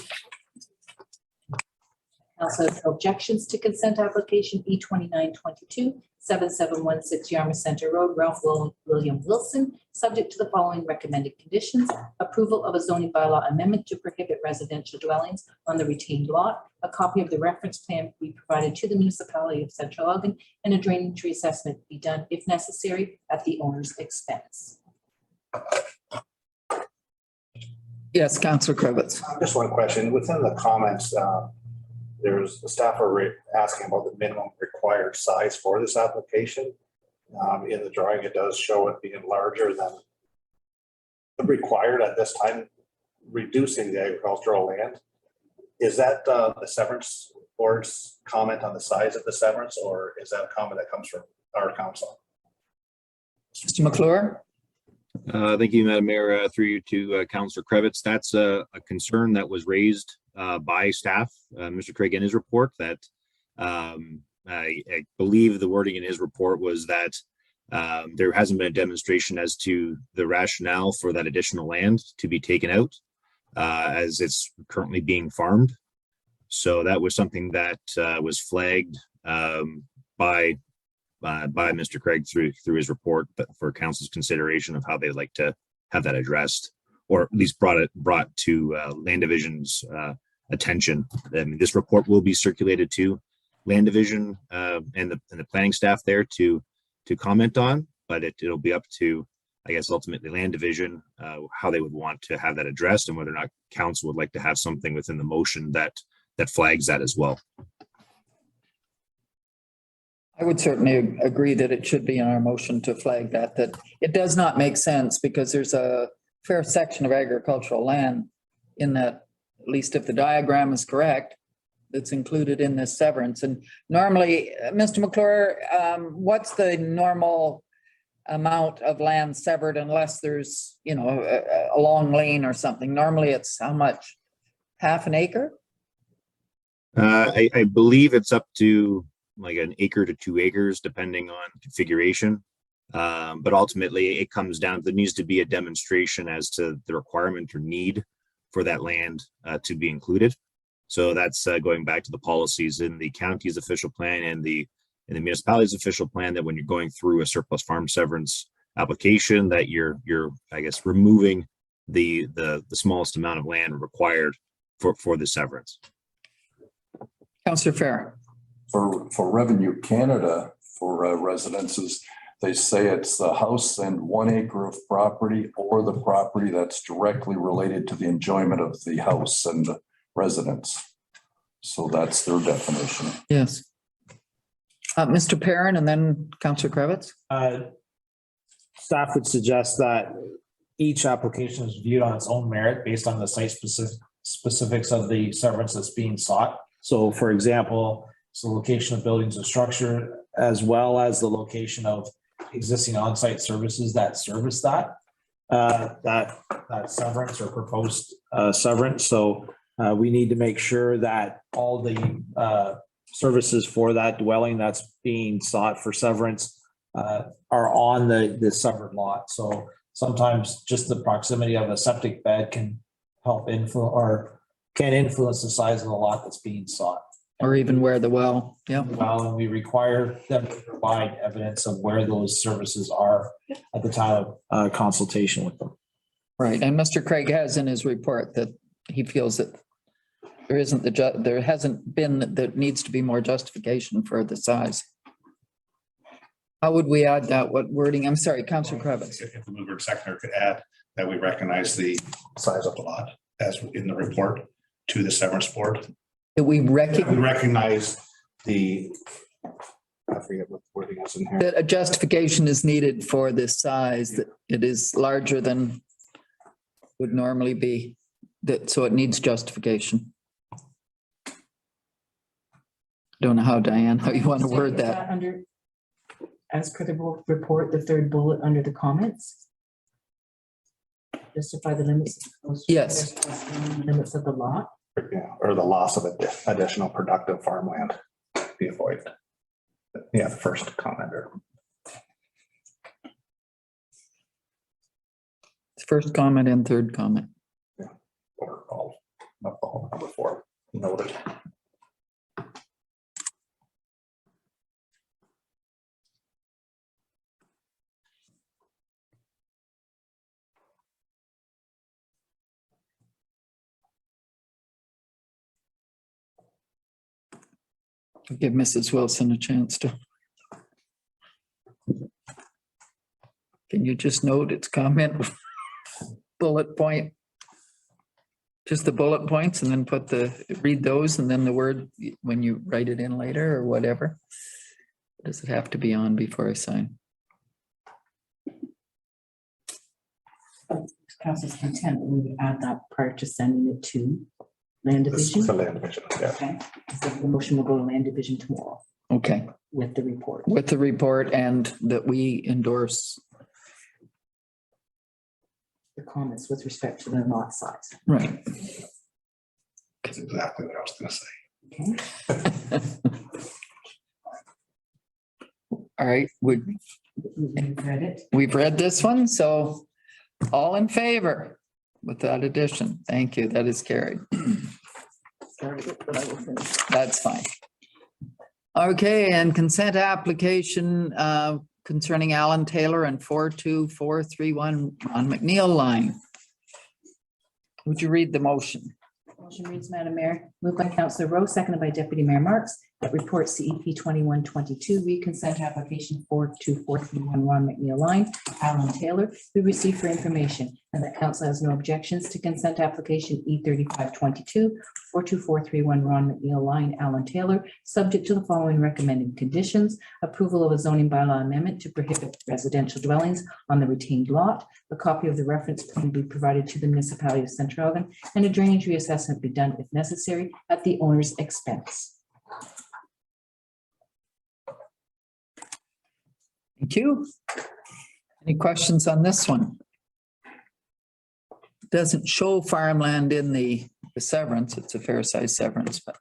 has no objections to consent application E2922, 7716 Yarmouth Center Road, Ralph William Wilson, subject to the following recommended conditions: approval of a zoning bylaw amendment to prohibit residential dwellings on the retained lot, a copy of the reference plan be provided to the municipality of Central Elgin, and a drainage reassessment be done if necessary at the owner's expense. Yes, Councillor Kravitz. Just one question. Within the comments, there's the staff are asking about the minimum required size for this application. In the drawing, it does show it being larger than required at this time, reducing the agricultural land. Is that the severance board's comment on the size of the severance, or is that a comment that comes from our council? Mr. McClure? Thank you, Madam Mayor. Through you to Councillor Kravitz. That's a concern that was raised by staff, Mr. Craig, in his report, that I believe the wording in his report was that there hasn't been a demonstration as to the rationale for that additional land to be taken out as it's currently being farmed. So that was something that was flagged by Mr. Craig through his report, but for council's consideration of how they'd like to have that addressed, or at least brought to Land Division's attention. I mean, this report will be circulated to Land Division and the planning staff there to comment on, but it'll be up to, I guess, ultimately Land Division how they would want to have that addressed, and whether or not council would like to have something within the motion that flags that as well. I would certainly agree that it should be in our motion to flag that it does not make sense, because there's a fair section of agricultural land in that, at least if the diagram is correct, that's included in this severance. And normally, Mr. McClure, what's the normal amount of land severed unless there's, a long lane or something? Normally it's how much? Half an acre? I believe it's up to like an acre to 2 acres, depending on configuration. But ultimately it comes down, there needs to be a demonstration as to the requirement or need for that land to be included. So that's going back to the policies in the county's official plan and in the municipality's official plan, that when you're going through a surplus farm severance application, that you're I guess removing the smallest amount of land required for the severance. Councillor Fehr. For Revenue Canada, for residences, they say it's the house and 1 acre of property, or the property that's directly related to the enjoyment of the house and the residence. So that's their definition. Yes. Mr. Perrin, and then Councillor Kravitz. Staff would suggest that each application is viewed on its own merit based on the site specifics of the severance that's being sought. So for example, it's the location of buildings and structure, as well as the location of existing on-site services that service that severance or proposed severance. So we need to make sure that all the services for that dwelling that's being sought for severance are on the severed lot. So sometimes just the proximity of a septic bed can help influence, or can influence the size of the lot that's being sought. Or even where the well, yeah. Well, and we require them to provide evidence of where those services are at the time of consultation with them. Right, and Mr. Craig has in his report that he feels that there hasn't been, there needs to be more justification for the size. How would we add that? What wording? I'm sorry, Councillor Kravitz. If the mover and seconder could add that we recognize the size of the lot. as in the report to the severance board. that we We recognize recognize the, I forget what the wording is in here. that a justification is needed for this size, that it is larger than would normally be, that, so it needs justification. Don't know how, Diane, how you want to word Is that. Under, as per the report, the third bullet under the comments. Justify the limits. Yes. Limits of the lot. Yeah, or the loss of additional productive farmland be avoided. Yeah, the first comment there. First comment and third comment. Or all, not the whole number 4 noted. Give Mrs. Wilson a chance to. Can you just note its comment? Bullet point. Just the bullet points and then put read those and then the word when you write it in later or whatever. Does it have to be on before I sign? Council's content, we would add that prior to sending it to land division. The land division, yeah. Okay, so the motion will go to land division tomorrow Okay, with the report. with the report and that we endorse. The comments with respect to the lot size. Right. That's exactly what I was gonna say. Okay. All right, We've read it. we've read this one, so all in favor with that addition. Thank you, that is carried. Started it, but I will finish. That's fine. Okay, and consent application concerning Alan Taylor and 42431 on McNeil line. Would you read the motion? Motion reads, Madam Mayor, moved by Councillor Rowe, seconded by Deputy Mayor Marks, that report CEP 2122, reconsent application 42431 Ron McNeil line, Alan Taylor, be received for information, and that council has no objections to consent application E3522, 42431 Ron McNeil line, Alan Taylor, subject to the following recommended conditions: approval of a zoning bylaw amendment to prohibit residential dwellings on the retained lot, a copy of the reference plan be provided to the municipality of Central Elgin, and a drainage reassessment be done if necessary at the owner's expense. Thank you. Any questions on this one? Doesn't show farmland in the severance. It's a fair size severance, but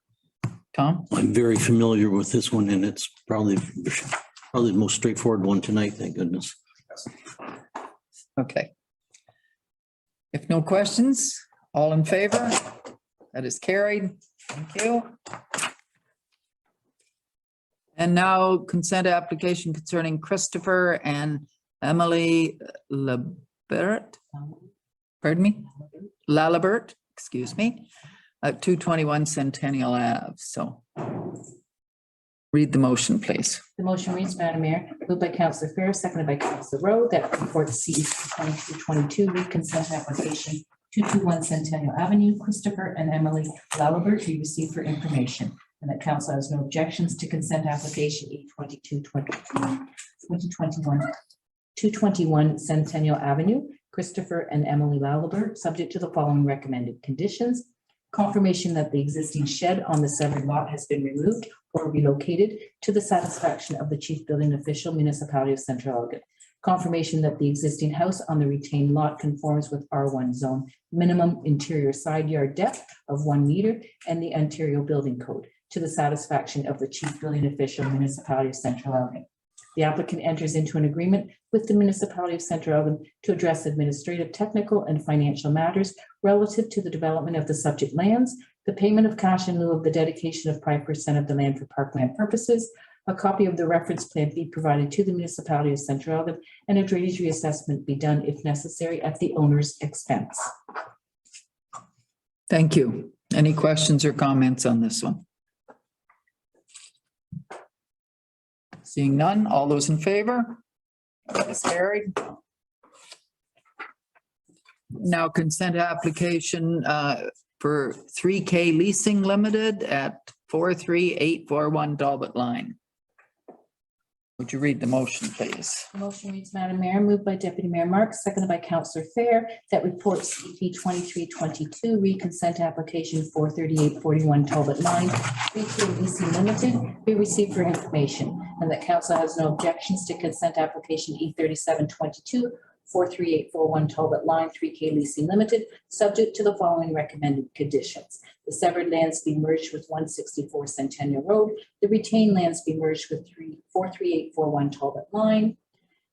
Tom? I'm very familiar with this one and it's probably the most straightforward one tonight, thank goodness. Okay. If no questions, all in favor? That is carried. Thank you. And now consent application concerning Christopher and Emily Labert. Pardon me? Lalibert, excuse me, at 221 Centennial Ave. So read the motion, please. The motion reads, Madam Mayor, moved by Councillor Fehr, seconded by Councillor Rowe, that report CEP 2222, reconsent application 221 Centennial Avenue, Christopher and Emily Lalibert be received for information, and that council has no objections to consent application E2221 221 Centennial Avenue, Christopher and Emily Lalibert, subject to the following recommended conditions: confirmation that the existing shed on the severed lot has been removed or relocated to the satisfaction of the chief building official, municipality of Central Elgin. Confirmation that the existing house on the retained lot conforms with R1 zone minimum interior side yard depth of 1 meter and the Ontario Building Code to the satisfaction of the chief building official, municipality of Central Elgin. The applicant enters into an agreement with the municipality of Central Elgin to address administrative, technical, and financial matters relative to the development of the subject lands, the payment of cash in lieu of the dedication of 5% of the land for parkland purposes, a copy of the reference plan be provided to the municipality of Central Elgin, and a drainage reassessment be done if necessary at the owner's expense. Thank you. Any questions or comments on this one? Seeing none, all those in favor? That is carried. Now consent application for 3K Leasing Limited at 43841 Talbot Line. Would you read the motion, please? The motion reads, Madam Mayor, moved by Deputy Mayor Marks, seconded by Councillor Fehr, that report CP 2322, re-consent application 43841 Talbot Line, 3K Leasing Limited, be received for information, and that council has no objections to consent application E3722, 43841 Talbot Line, 3K Leasing Limited, subject to the following recommended conditions. The severed lands be merged with 164 Centennial Road. The retained lands be merged with 43841 Talbot Line.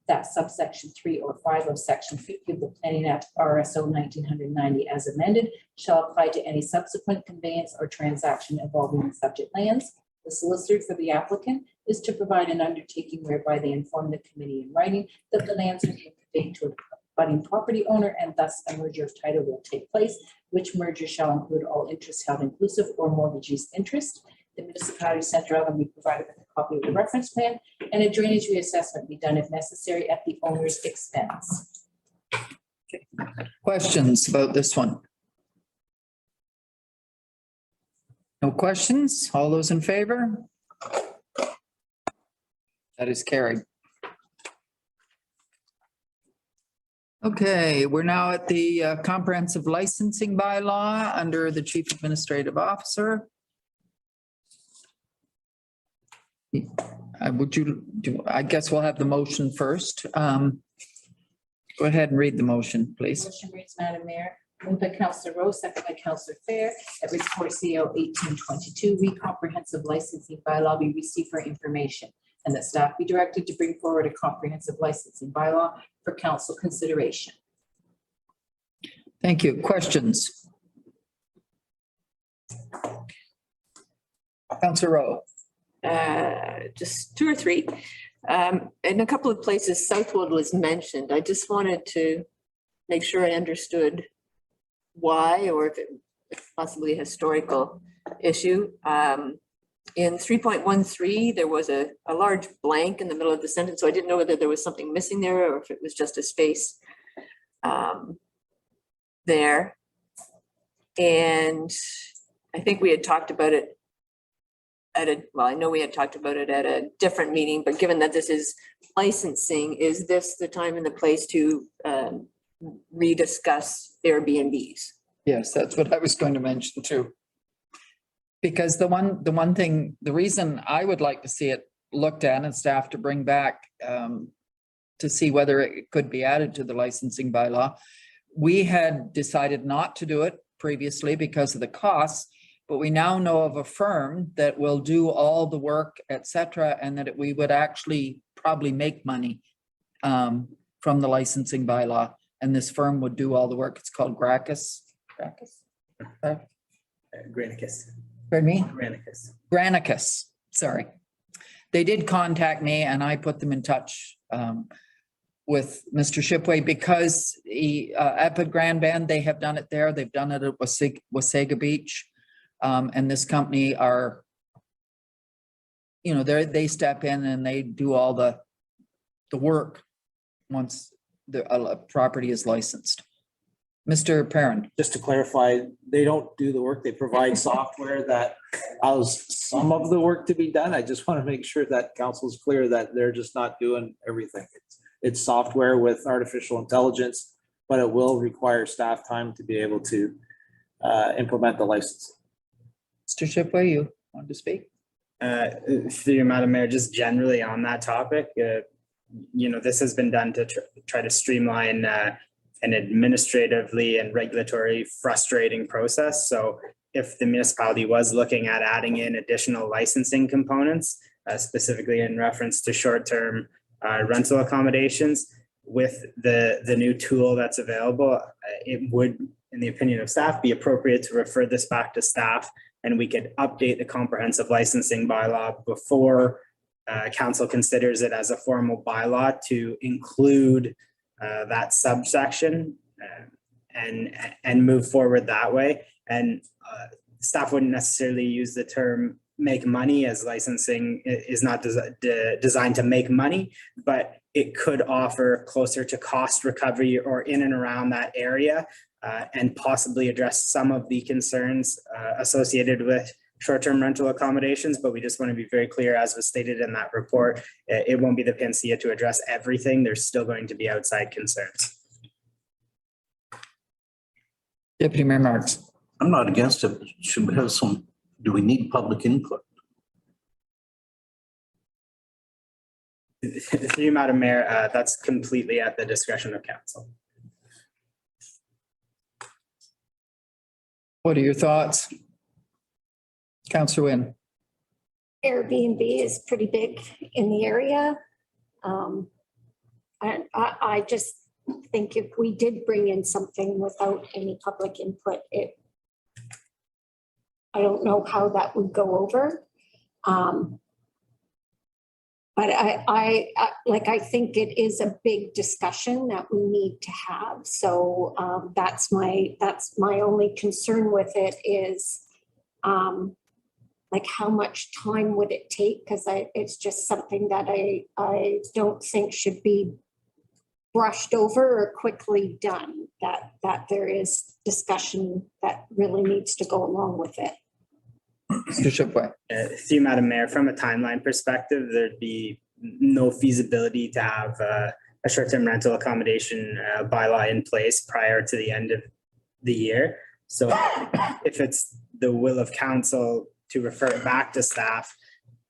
That subsection 3 or 5 of section 50 of the Planning Act RSO 1990 as amended shall apply to any subsequent conveyance or transaction involving the subject lands. The solicitor for the applicant is to provide an undertaking whereby they inform the committee in writing that the lands are being conveyed to a budding property owner and thus a merger of title will take place, which merger shall include all interests held inclusive or mortgagee's interest. The municipality central will be provided with a copy of the reference plan and a drainage reassessment be done if necessary at the owner's expense. Questions about this one? No questions? All those in favor? That is carried. Okay, we're now at the comprehensive licensing bylaw under the Chief Administrative Officer. I guess we'll have the motion first. Go ahead and read the motion, please. Motion reads, Madam Mayor, moved by Councillor Rowe, seconded by Councillor Fehr, that report CO 1822, re-comprehensive licensing bylaw be received for information, and that staff be directed to bring forward a comprehensive licensing bylaw for council consideration. Thank you. Questions? Councillor Rowe. Just 2 or 3. In a couple of places, Southwood was mentioned. I just wanted to make sure I understood why, or if it's possibly a historical issue. In 3.13, there was a large blank in the middle of the sentence, so I didn't know whether there was something missing there or if it was just a space there. And I think we had talked about it I know we had talked about it at a different meeting, but given that this is licensing, is this the time and the place to rediscuss Airbnbs? Yes, that's what I was going to mention too. Because the reason I would like to see it looked at and staff to bring back to see whether it could be added to the licensing bylaw. We had decided not to do it previously because of the costs, but we now know of a firm that will do all the work, et cetera, and that we would actually probably make money from the licensing bylaw. And this firm would do all the work. It's called Granicus. Granicus. Pardon me? Granicus. Granicus, sorry. They did contact me and I put them in touch with Mr. Shipway because Epic Grand Band, they have done it there. They've done it at Wasaga Beach. And this company are, they step in and they do all the work once the property is licensed. Mr. Perrin. Just to clarify, they don't do the work. They provide software that allows some of the work to be done. I just want to make sure that council is clear that they're just not doing everything. It's software with artificial intelligence, but it will require staff time to be able to implement the license. Mr. Shipway, you want to speak? Through you, Madam Mayor, just generally on that topic, this has been done to try to streamline an administratively and regulatory frustrating process. So if the municipality was looking at adding in additional licensing components, specifically in reference to short-term rental accommodations, with the new tool that's available, it would, in the opinion of staff, be appropriate to refer this back to staff, and we could update the comprehensive licensing bylaw before council considers it as a formal bylaw to include that subsection and move forward that way. And staff wouldn't necessarily use the term make money, as licensing is not designed to make money, but it could offer closer to cost recovery or in and around that area, and possibly address some of the concerns associated with short-term rental accommodations. But we just want to be very clear, as was stated in that report, it won't be the panacea to address everything. There's still going to be outside concerns. Deputy Mayor Marks. I'm not against it. Should we have some, do we need public input? Through you, Madam Mayor, that's completely at the discretion of council. What are your thoughts? Councillor Wynn. Airbnb is pretty big in the area. I just think if we did bring in something without any public input, I don't know how that would go over. But I think it is a big discussion that we need to have. So that's my only concern with it is like how much time would it take? Because it's just something that I don't think should be brushed over or quickly done. That there is discussion that really needs to go along with it. Through Madam Mayor, from a timeline perspective, there'd be no feasibility to have a short-term rental accommodation bylaw in place prior to the end of the year. So if it's the will of council to refer it back to staff,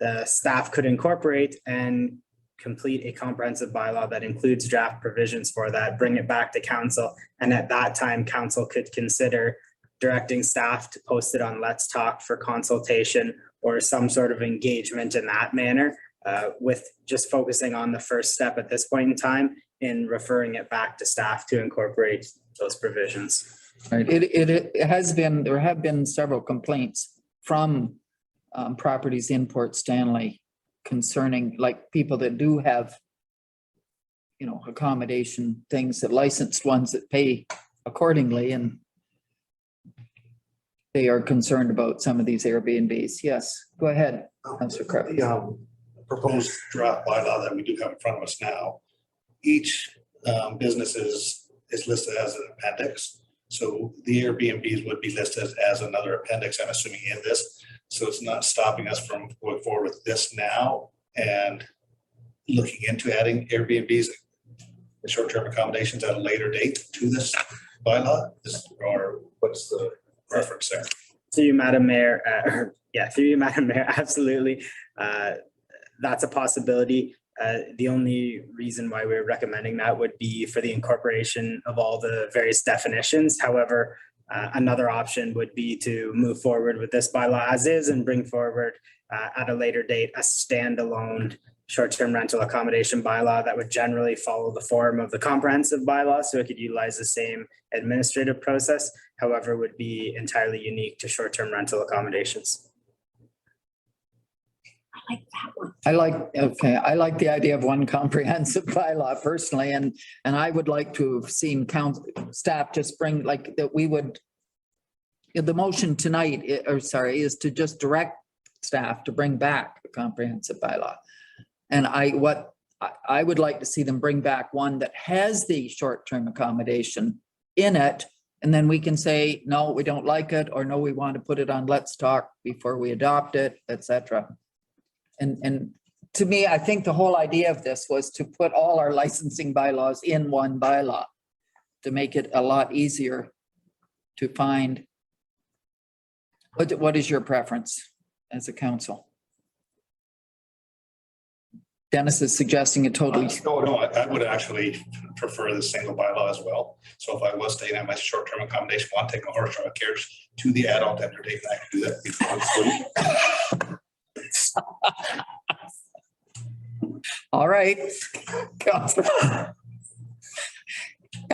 the staff could incorporate and complete a comprehensive bylaw that includes draft provisions for that, bring it back to council, and at that time, council could consider directing staff to post it on Let's Talk for consultation or some sort of engagement in that manner, with just focusing on the first step at this point in time in referring it back to staff to incorporate those provisions. Right. It has been, there have been several complaints from properties in Port Stanley concerning like people that do have, you know, accommodation things, that licensed ones that pay accordingly, and they are concerned about some of these Airbnbs. Yes, go ahead, Councillor Krebs. The proposed draft bylaw that we do have in front of us now, each business is listed as an appendix. So the Airbnbs would be listed as another appendix, I'm assuming, in this. So it's not stopping us from going forward with this now and looking into adding Airbnbs, the short-term accommodations at a later date to this bylaw, or what's the reference there? Through you, Madam Mayor, through you, Madam Mayor, absolutely. That's a possibility. The only reason why we're recommending that would be for the incorporation of all the various definitions. However, another option would be to move forward with this bylaw as is and bring forward at a later date a standalone short-term rental accommodation bylaw that would generally follow the form of the comprehensive bylaw, so it could utilize the same administrative process, however, would be entirely unique to short-term rental accommodations. I like that one. I like the idea of one comprehensive bylaw personally, and I would like to have seen staff just bring like that we would. The motion tonight, is to just direct staff to bring back a comprehensive bylaw. And I would like to see them bring back one that has the short-term accommodation in it. And then we can say, no, we don't like it, or no, we want to put it on Let's Talk before we adopt it, etc. And to me, I think the whole idea of this was to put all our licensing bylaws in one bylaw to make it a lot easier to find. What is your preference as a council? Dennis is suggesting a totally. No, I would actually prefer the single bylaw as well. So if I was staying at my short-term accommodation, want to take my horse or a carriage to the adult entertainment, I could do that before sleep. All right. Councillor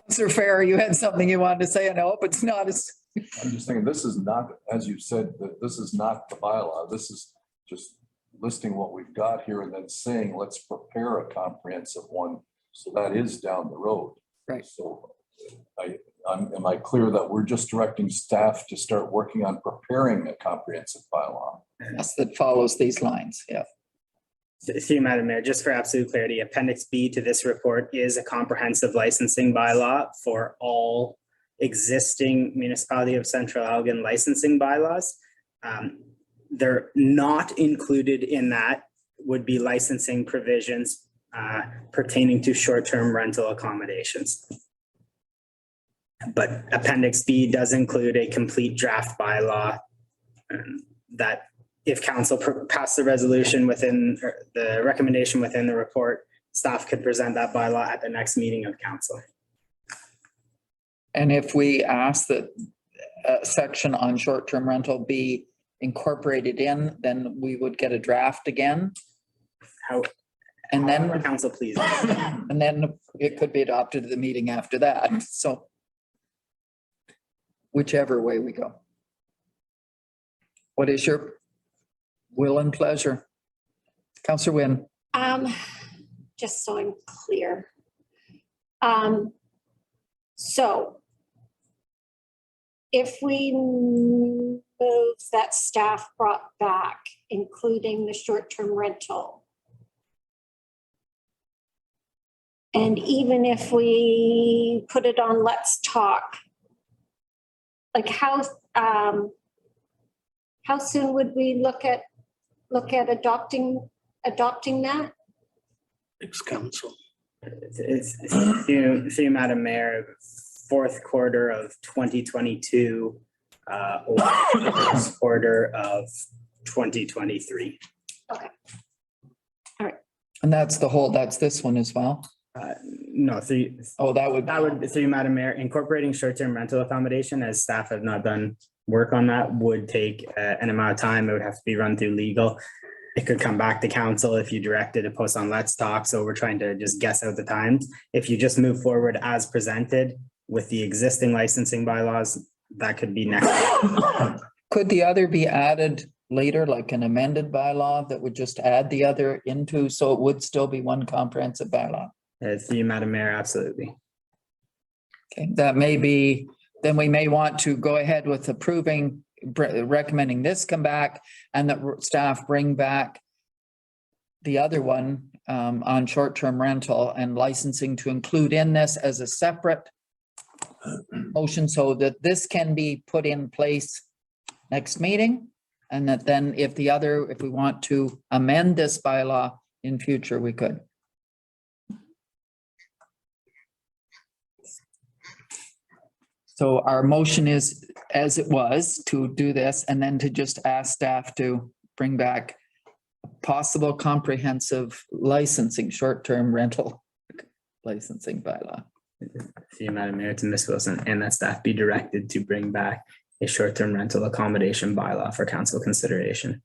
Fehr, you had something you wanted to say. I hope it's not as. I'm just thinking, this is not, as you said, that this is not the bylaw. This is just listing what we've got here and then saying, let's prepare a comprehensive one. So that is down the road. Right. So am I clear that we're just directing staff to start working on preparing a comprehensive bylaw? Yes, that follows these lines, yeah. Through you, Madam Mayor, just for absolute clarity, Appendix B to this report is a comprehensive licensing bylaw for all existing Municipality of Central Elgin licensing bylaws. They're not included in that would be licensing provisions pertaining to short-term rental accommodations. But Appendix B does include a complete draft bylaw that if council passed the resolution within or the recommendation within the report, staff could present that bylaw at the next meeting of council. And if we ask that a section on short-term rental be incorporated in, then we would get a draft again. And then council, please. And then it could be adopted at the meeting after that. So whichever way we go. What is your will and pleasure? Councillor Wynn. Just so I'm clear. So if we move that staff brought back, including the short-term rental, and even if we put it on Let's Talk, like how soon would we look at adopting that? Ex-council. Through Madam Mayor, fourth quarter of 2022 or first quarter of 2023. Okay. All right. And that's this one as well? No, that would through Madam Mayor, incorporating short-term rental accommodation as staff have not done work on that would take an amount of time. It would have to be run through legal. It could come back to council if you directed a post on Let's Talk. So we're trying to just guess out the times. If you just move forward as presented with the existing licensing bylaws, that could be next. Could the other be added later, like an amended bylaw that would just add the other into, so it would still be one comprehensive bylaw? Through Madam Mayor, absolutely. Okay, that may be, then we may want to go ahead with approving, recommending this come back and that staff bring back the other one on short-term rental and licensing to include in this as a separate motion so that this can be put in place next meeting. And that then if we want to amend this bylaw in future, we could. So our motion is, as it was, to do this and then to just ask staff to bring back possible comprehensive licensing, short-term rental licensing bylaw. Through Madam Mayor, to Ms. Wilson, and that staff be directed to bring back a short-term rental accommodation bylaw for council consideration.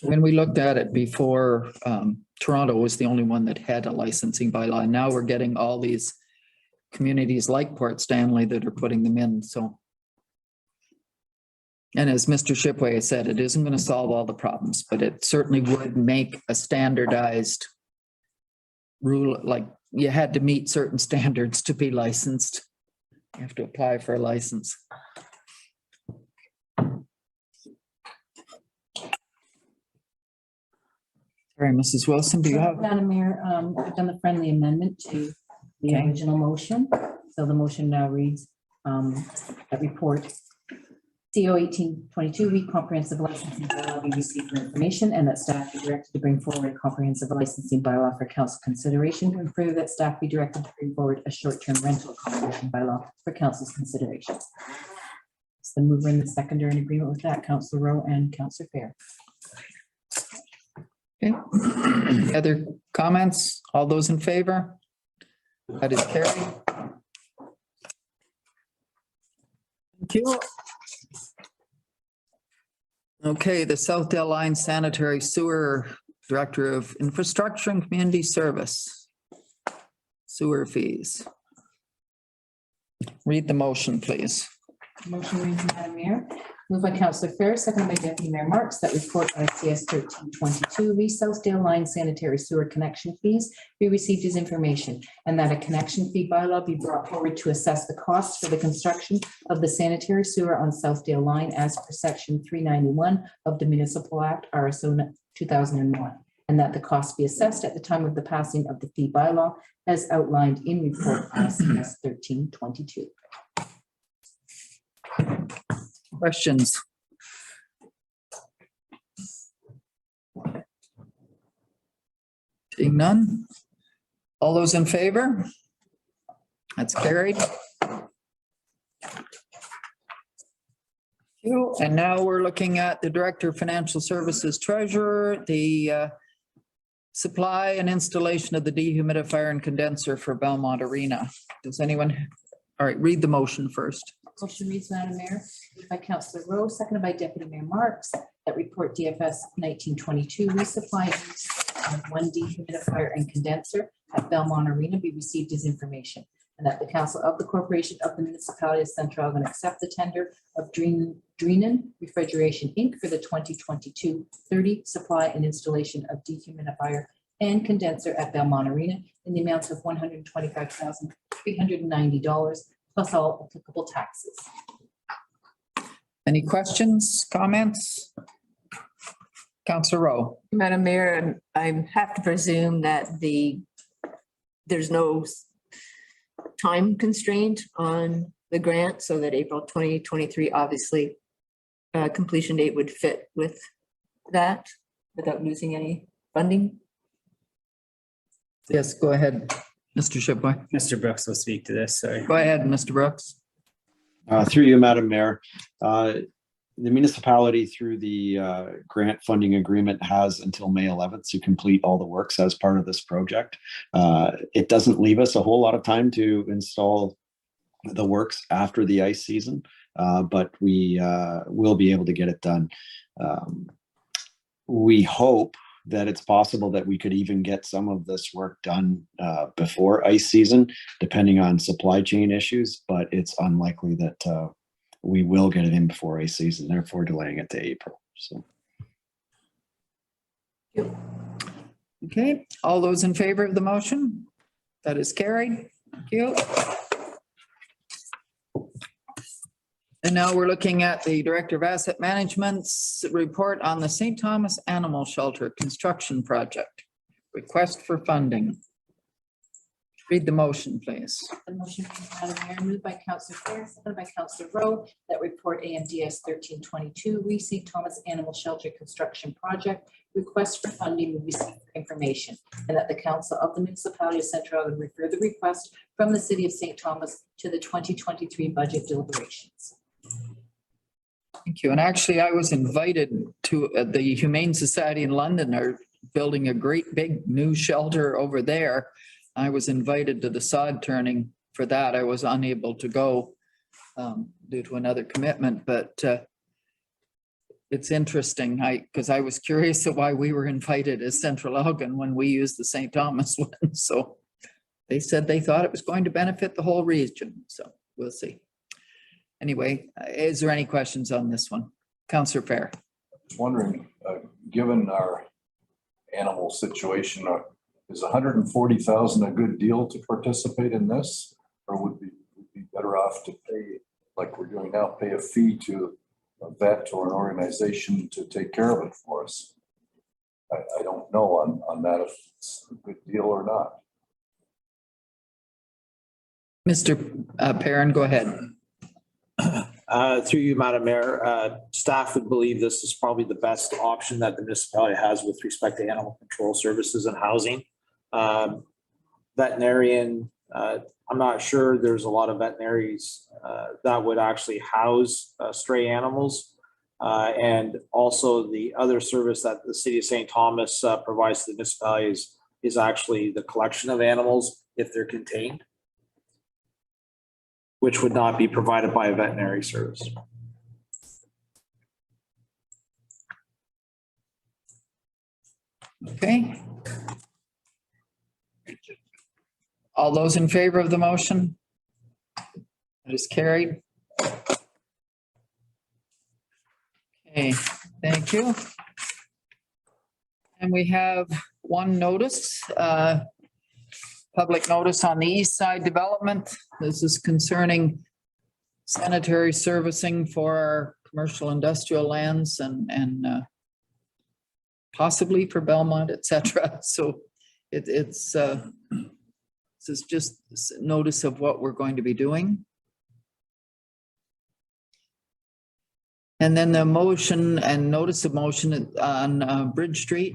When we looked at it before, Toronto was the only one that had a licensing bylaw. And now we're getting all these communities like Port Stanley that are putting them in. So, and as Mr. Shipway has said, it isn't going to solve all the problems, but it certainly would make a standardized rule. Like you had to meet certain standards to be licensed. You have to apply for a license. Sorry, Mrs. Wilson, do you have? Madam Mayor, I've done the friendly amendment to the original motion. So the motion now reads, that report CO 1822 week comprehensive licensing bylaw be received for information and that staff be directed to bring forward a comprehensive licensing bylaw for council consideration, and further that staff be directed to bring forward a short-term rental accommodation bylaw for council's consideration. So the mover and the seconder in agreement with that, Councillor Rowe and Councillor Fehr. Okay. Any other comments? All those in favor? That is carried. Thank you. Okay, the Southdale Line Sanitary Sewer Director of Infrastructure and Community Service. Sewer fees. Read the motion, please. Motion reads, Madam Mayor, Moved by Councillor Fehr, seconded by Deputy Mayor Marks, that report ICS 1322, Southdale Line sanitary sewer connection fees be received as information, and that a connection fee bylaw be brought forward to assess the costs for the construction of the sanitary sewer on Southdale Line as per section 391 of the Municipal Act, RSO 2001, and that the cost be assessed at the time of the passing of the fee bylaw as outlined in report ICS 1322. Questions? Seeing none. All those in favor? That's carried. And now we're looking at the Director of Financial Services Treasurer, the supply and installation of the dehumidifier and condenser for Belmont Arena. Does anyone, all right, read the motion first. Motion reads, Madam Mayor, moved by Councillor Rowe, seconded by Deputy Mayor Marks, that report DFS 1922 resupply of one dehumidifier and condenser at Belmont Arena be received as information, and that the Council of the Corporation of the Municipality of Central Elgin accept the tender of Dreenan Refrigeration Inc. for the 2022-30 supply and installation of dehumidifier and condenser at Belmont Arena in the amounts of $125,390 plus all applicable taxes. Any questions, comments? Councillor Rowe. Madam Mayor, I have to presume that there's no time constraint on the grant, so that April 2023, obviously, completion date would fit with that without losing any funding. Yes, go ahead, Mr. Shipway. Mr. Brooks will speak to this, sorry. Go ahead, Mr. Brooks. Through you, Madam Mayor, the municipality through the grant funding agreement has until May 11th to complete all the works as part of this project. It doesn't leave us a whole lot of time to install the works after the ice season, but we will be able to get it done. We hope that it's possible that we could even get some of this work done before ice season, depending on supply chain issues, but it's unlikely that we will get it in before ice season, therefore delaying it to April. So. Okay, all those in favor of the motion? That is carried. Thank you. And now we're looking at the Director of Asset Management's report on the St. Thomas Animal Shelter construction project. Request for funding. Read the motion, please. The motion, Madam Mayor, moved by Councillor Fehr, seconded by Councillor Rowe, that report AMDS 1322, St. Thomas Animal Shelter Construction Project, request for funding will receive information, and that the Council of the Municipality of Central Elgin refer the request from the City of St. Thomas to the 2023 budget deliberations. Thank you. And actually, I was invited to the Humane Society in London are building a great big new shelter over there. I was invited to the sod turning for that. I was unable to go due to another commitment, but it's interesting. Because I was curious of why we were invited as Central Elgin when we used the St. Thomas one. So they said they thought it was going to benefit the whole region. So we'll see. Anyway, is there any questions on this one? Councillor Fehr. Just wondering, given our animal situation, is 140,000 a good deal to participate in this? Or would we be better off to pay, like we're doing now, pay a fee to a vet or an organization to take care of it for us? I don't know on that if it's a good deal or not. Mr. Perrin, go ahead. Through you, Madam Mayor, staff would believe this is probably the best option that the municipality has with respect to animal control services and housing. Veterinarian, I'm not sure there's a lot of veterinaries that would actually house stray animals. And also the other service that the City of St. Thomas provides to the municipalities is actually the collection of animals if they're contained, which would not be provided by a veterinary service. Okay. All those in favor of the motion? It is carried. Okay, thank you. And we have one notice, public notice on the east side development. This is concerning sanitary servicing for our commercial industrial lands and possibly for Belmont, et cetera. So this is just notice of what we're going to be doing. And then the motion and notice of motion on Bridge Street.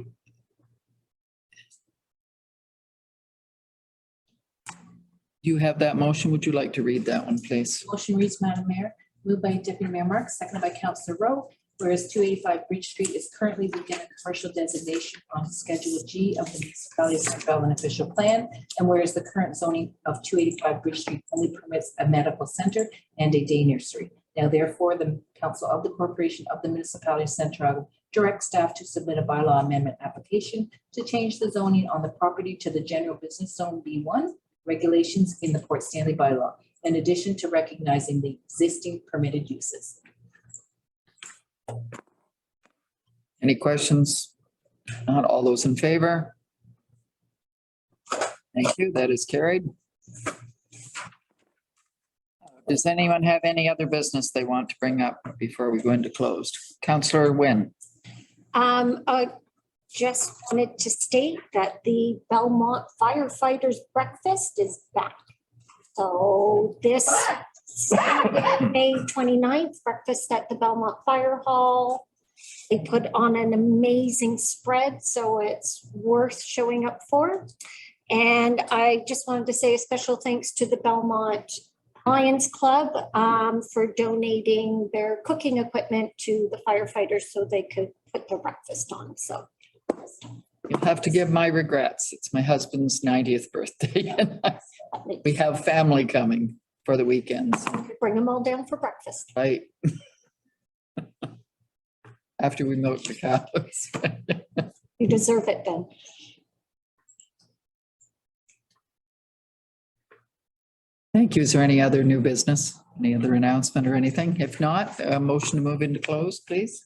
Do you have that motion? Would you like to read that one, please? Motion reads, Madam Mayor, moved by Deputy Mayor Marks, seconded by Councillor Rowe, whereas 285 Bridge Street is currently within a commercial designation on Schedule G of the Municipality of Central Alberta Official Plan, and whereas the current zoning of 285 Bridge Street only permits a medical center and a day nursery. Now therefore, the Council of the Corporation of the Municipality of Central Alberta directs staff to submit a bylaw amendment application to change the zoning on the property to the general business zone B1 regulations in the Port Stanley bylaw, in addition to recognizing the existing permitted uses. Any questions? Not all those in favor? Thank you. That is carried. Does anyone have any other business they want to bring up before we go into closed? Councillor Wynn. Just wanted to state that the Belmont Firefighters Breakfast is back. So this Saturday, May 29th, breakfast at the Belmont Fire Hall. They put on an amazing spread, so it's worth showing up for. And I just wanted to say a special thanks to the Belmont Lions Club for donating their cooking equipment to the firefighters so they could put their breakfast on. So You'll have to give my regrets. It's my husband's 90th birthday. And we have family coming for the weekends. Bring them all down for breakfast. Right. After we milk the cows. You deserve it then. Thank you. Is there any other new business? Any other announcement or anything? If not, a motion to move into close, please.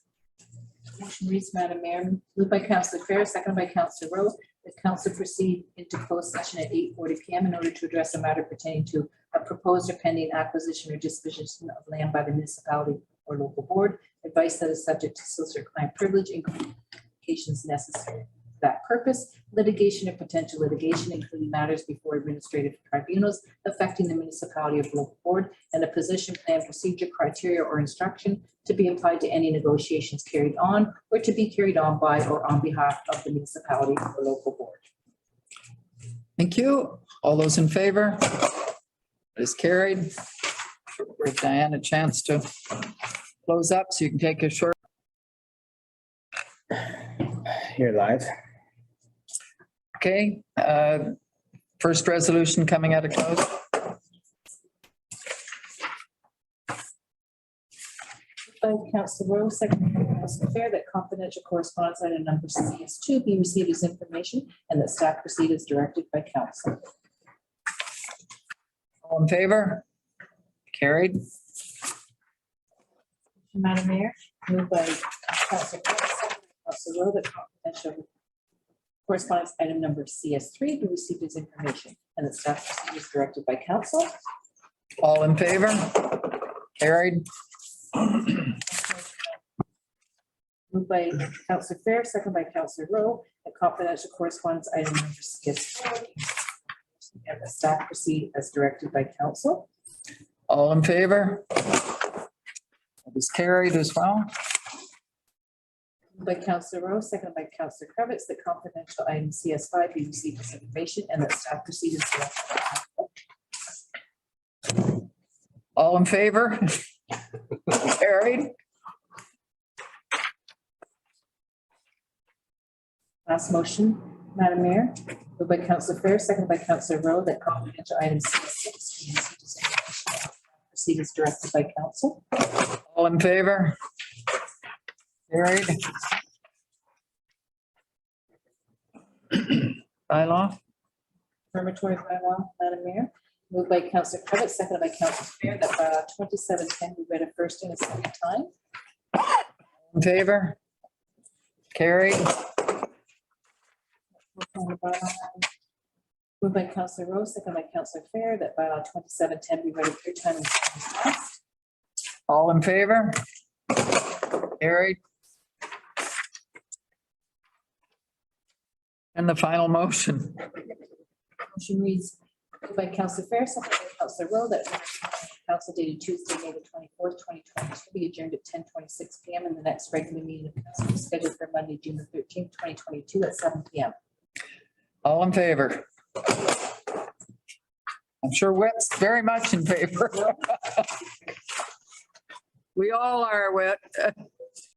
Motion reads, Madam Mayor, moved by Councillor Fehr, seconded by Councillor Rowe, that council proceed into closed session at 8:40 PM in order to address a matter pertaining to a proposed or pending acquisition or disposition of land by the municipality or local board, advice that is subject to solicitor-client privilege, including communications necessary for that purpose, litigation and potential litigation, including matters before administrative tribunals affecting the municipality of local board, and a position plan, procedure, criteria, or instruction to be applied to any negotiations carried on or to be carried on by or on behalf of the municipality or local board. Thank you. All those in favor? It is carried. Give Diane a chance to close up so you can take a short. You're live. Okay. First resolution coming out of close. By Councillor Rowe, second by Councillor Fehr, that confidential correspondence item number CS2 be received as information and that staff proceed as directed by council. All in favor? Carried. Madam Mayor, moved by Councillor Fehr, second by Councillor Rowe, that confidential correspondence item number CS3 be received as information and that staff proceed as directed by council. All in favor? Carried. Moved by Councillor Fehr, second by Councillor Rowe, that confidential correspondence item number CS4 and the staff proceed as directed by council. All in favor? It is carried as well. Moved by Councillor Rowe, second by Councillor Kravitz, that confidential item CS5 be received as information and that staff proceed as directed by council. All in favor? Carried. Last motion, Madam Mayor, moved by Councillor Fehr, second by Councillor Rowe, that confidential item CS6 be received as information and proceed as directed by council. All in favor? Carried. Bylaw. Affirmatory bylaw, Madam Mayor, moved by Councillor Kravitz, seconded by Councillor Fehr, that bylaw 2710 be read a first and a second time. All In favor? Carried. Moved by Councillor Rose, second by Councillor Fehr, that bylaw 2710 be read a third time and passed. All in favor? Carried. And the final motion. Motion reads, moved by Councillor Fehr, second by Councillor Rowe, that council dated Tuesday, May the 24th, 2022, be adjourned at 10:26 PM, and the next regular meeting of council is scheduled for Monday, June the 13th, 2022 at 7 PM. All in favor? I'm sure Whit's very much in favor. We all are, Whit.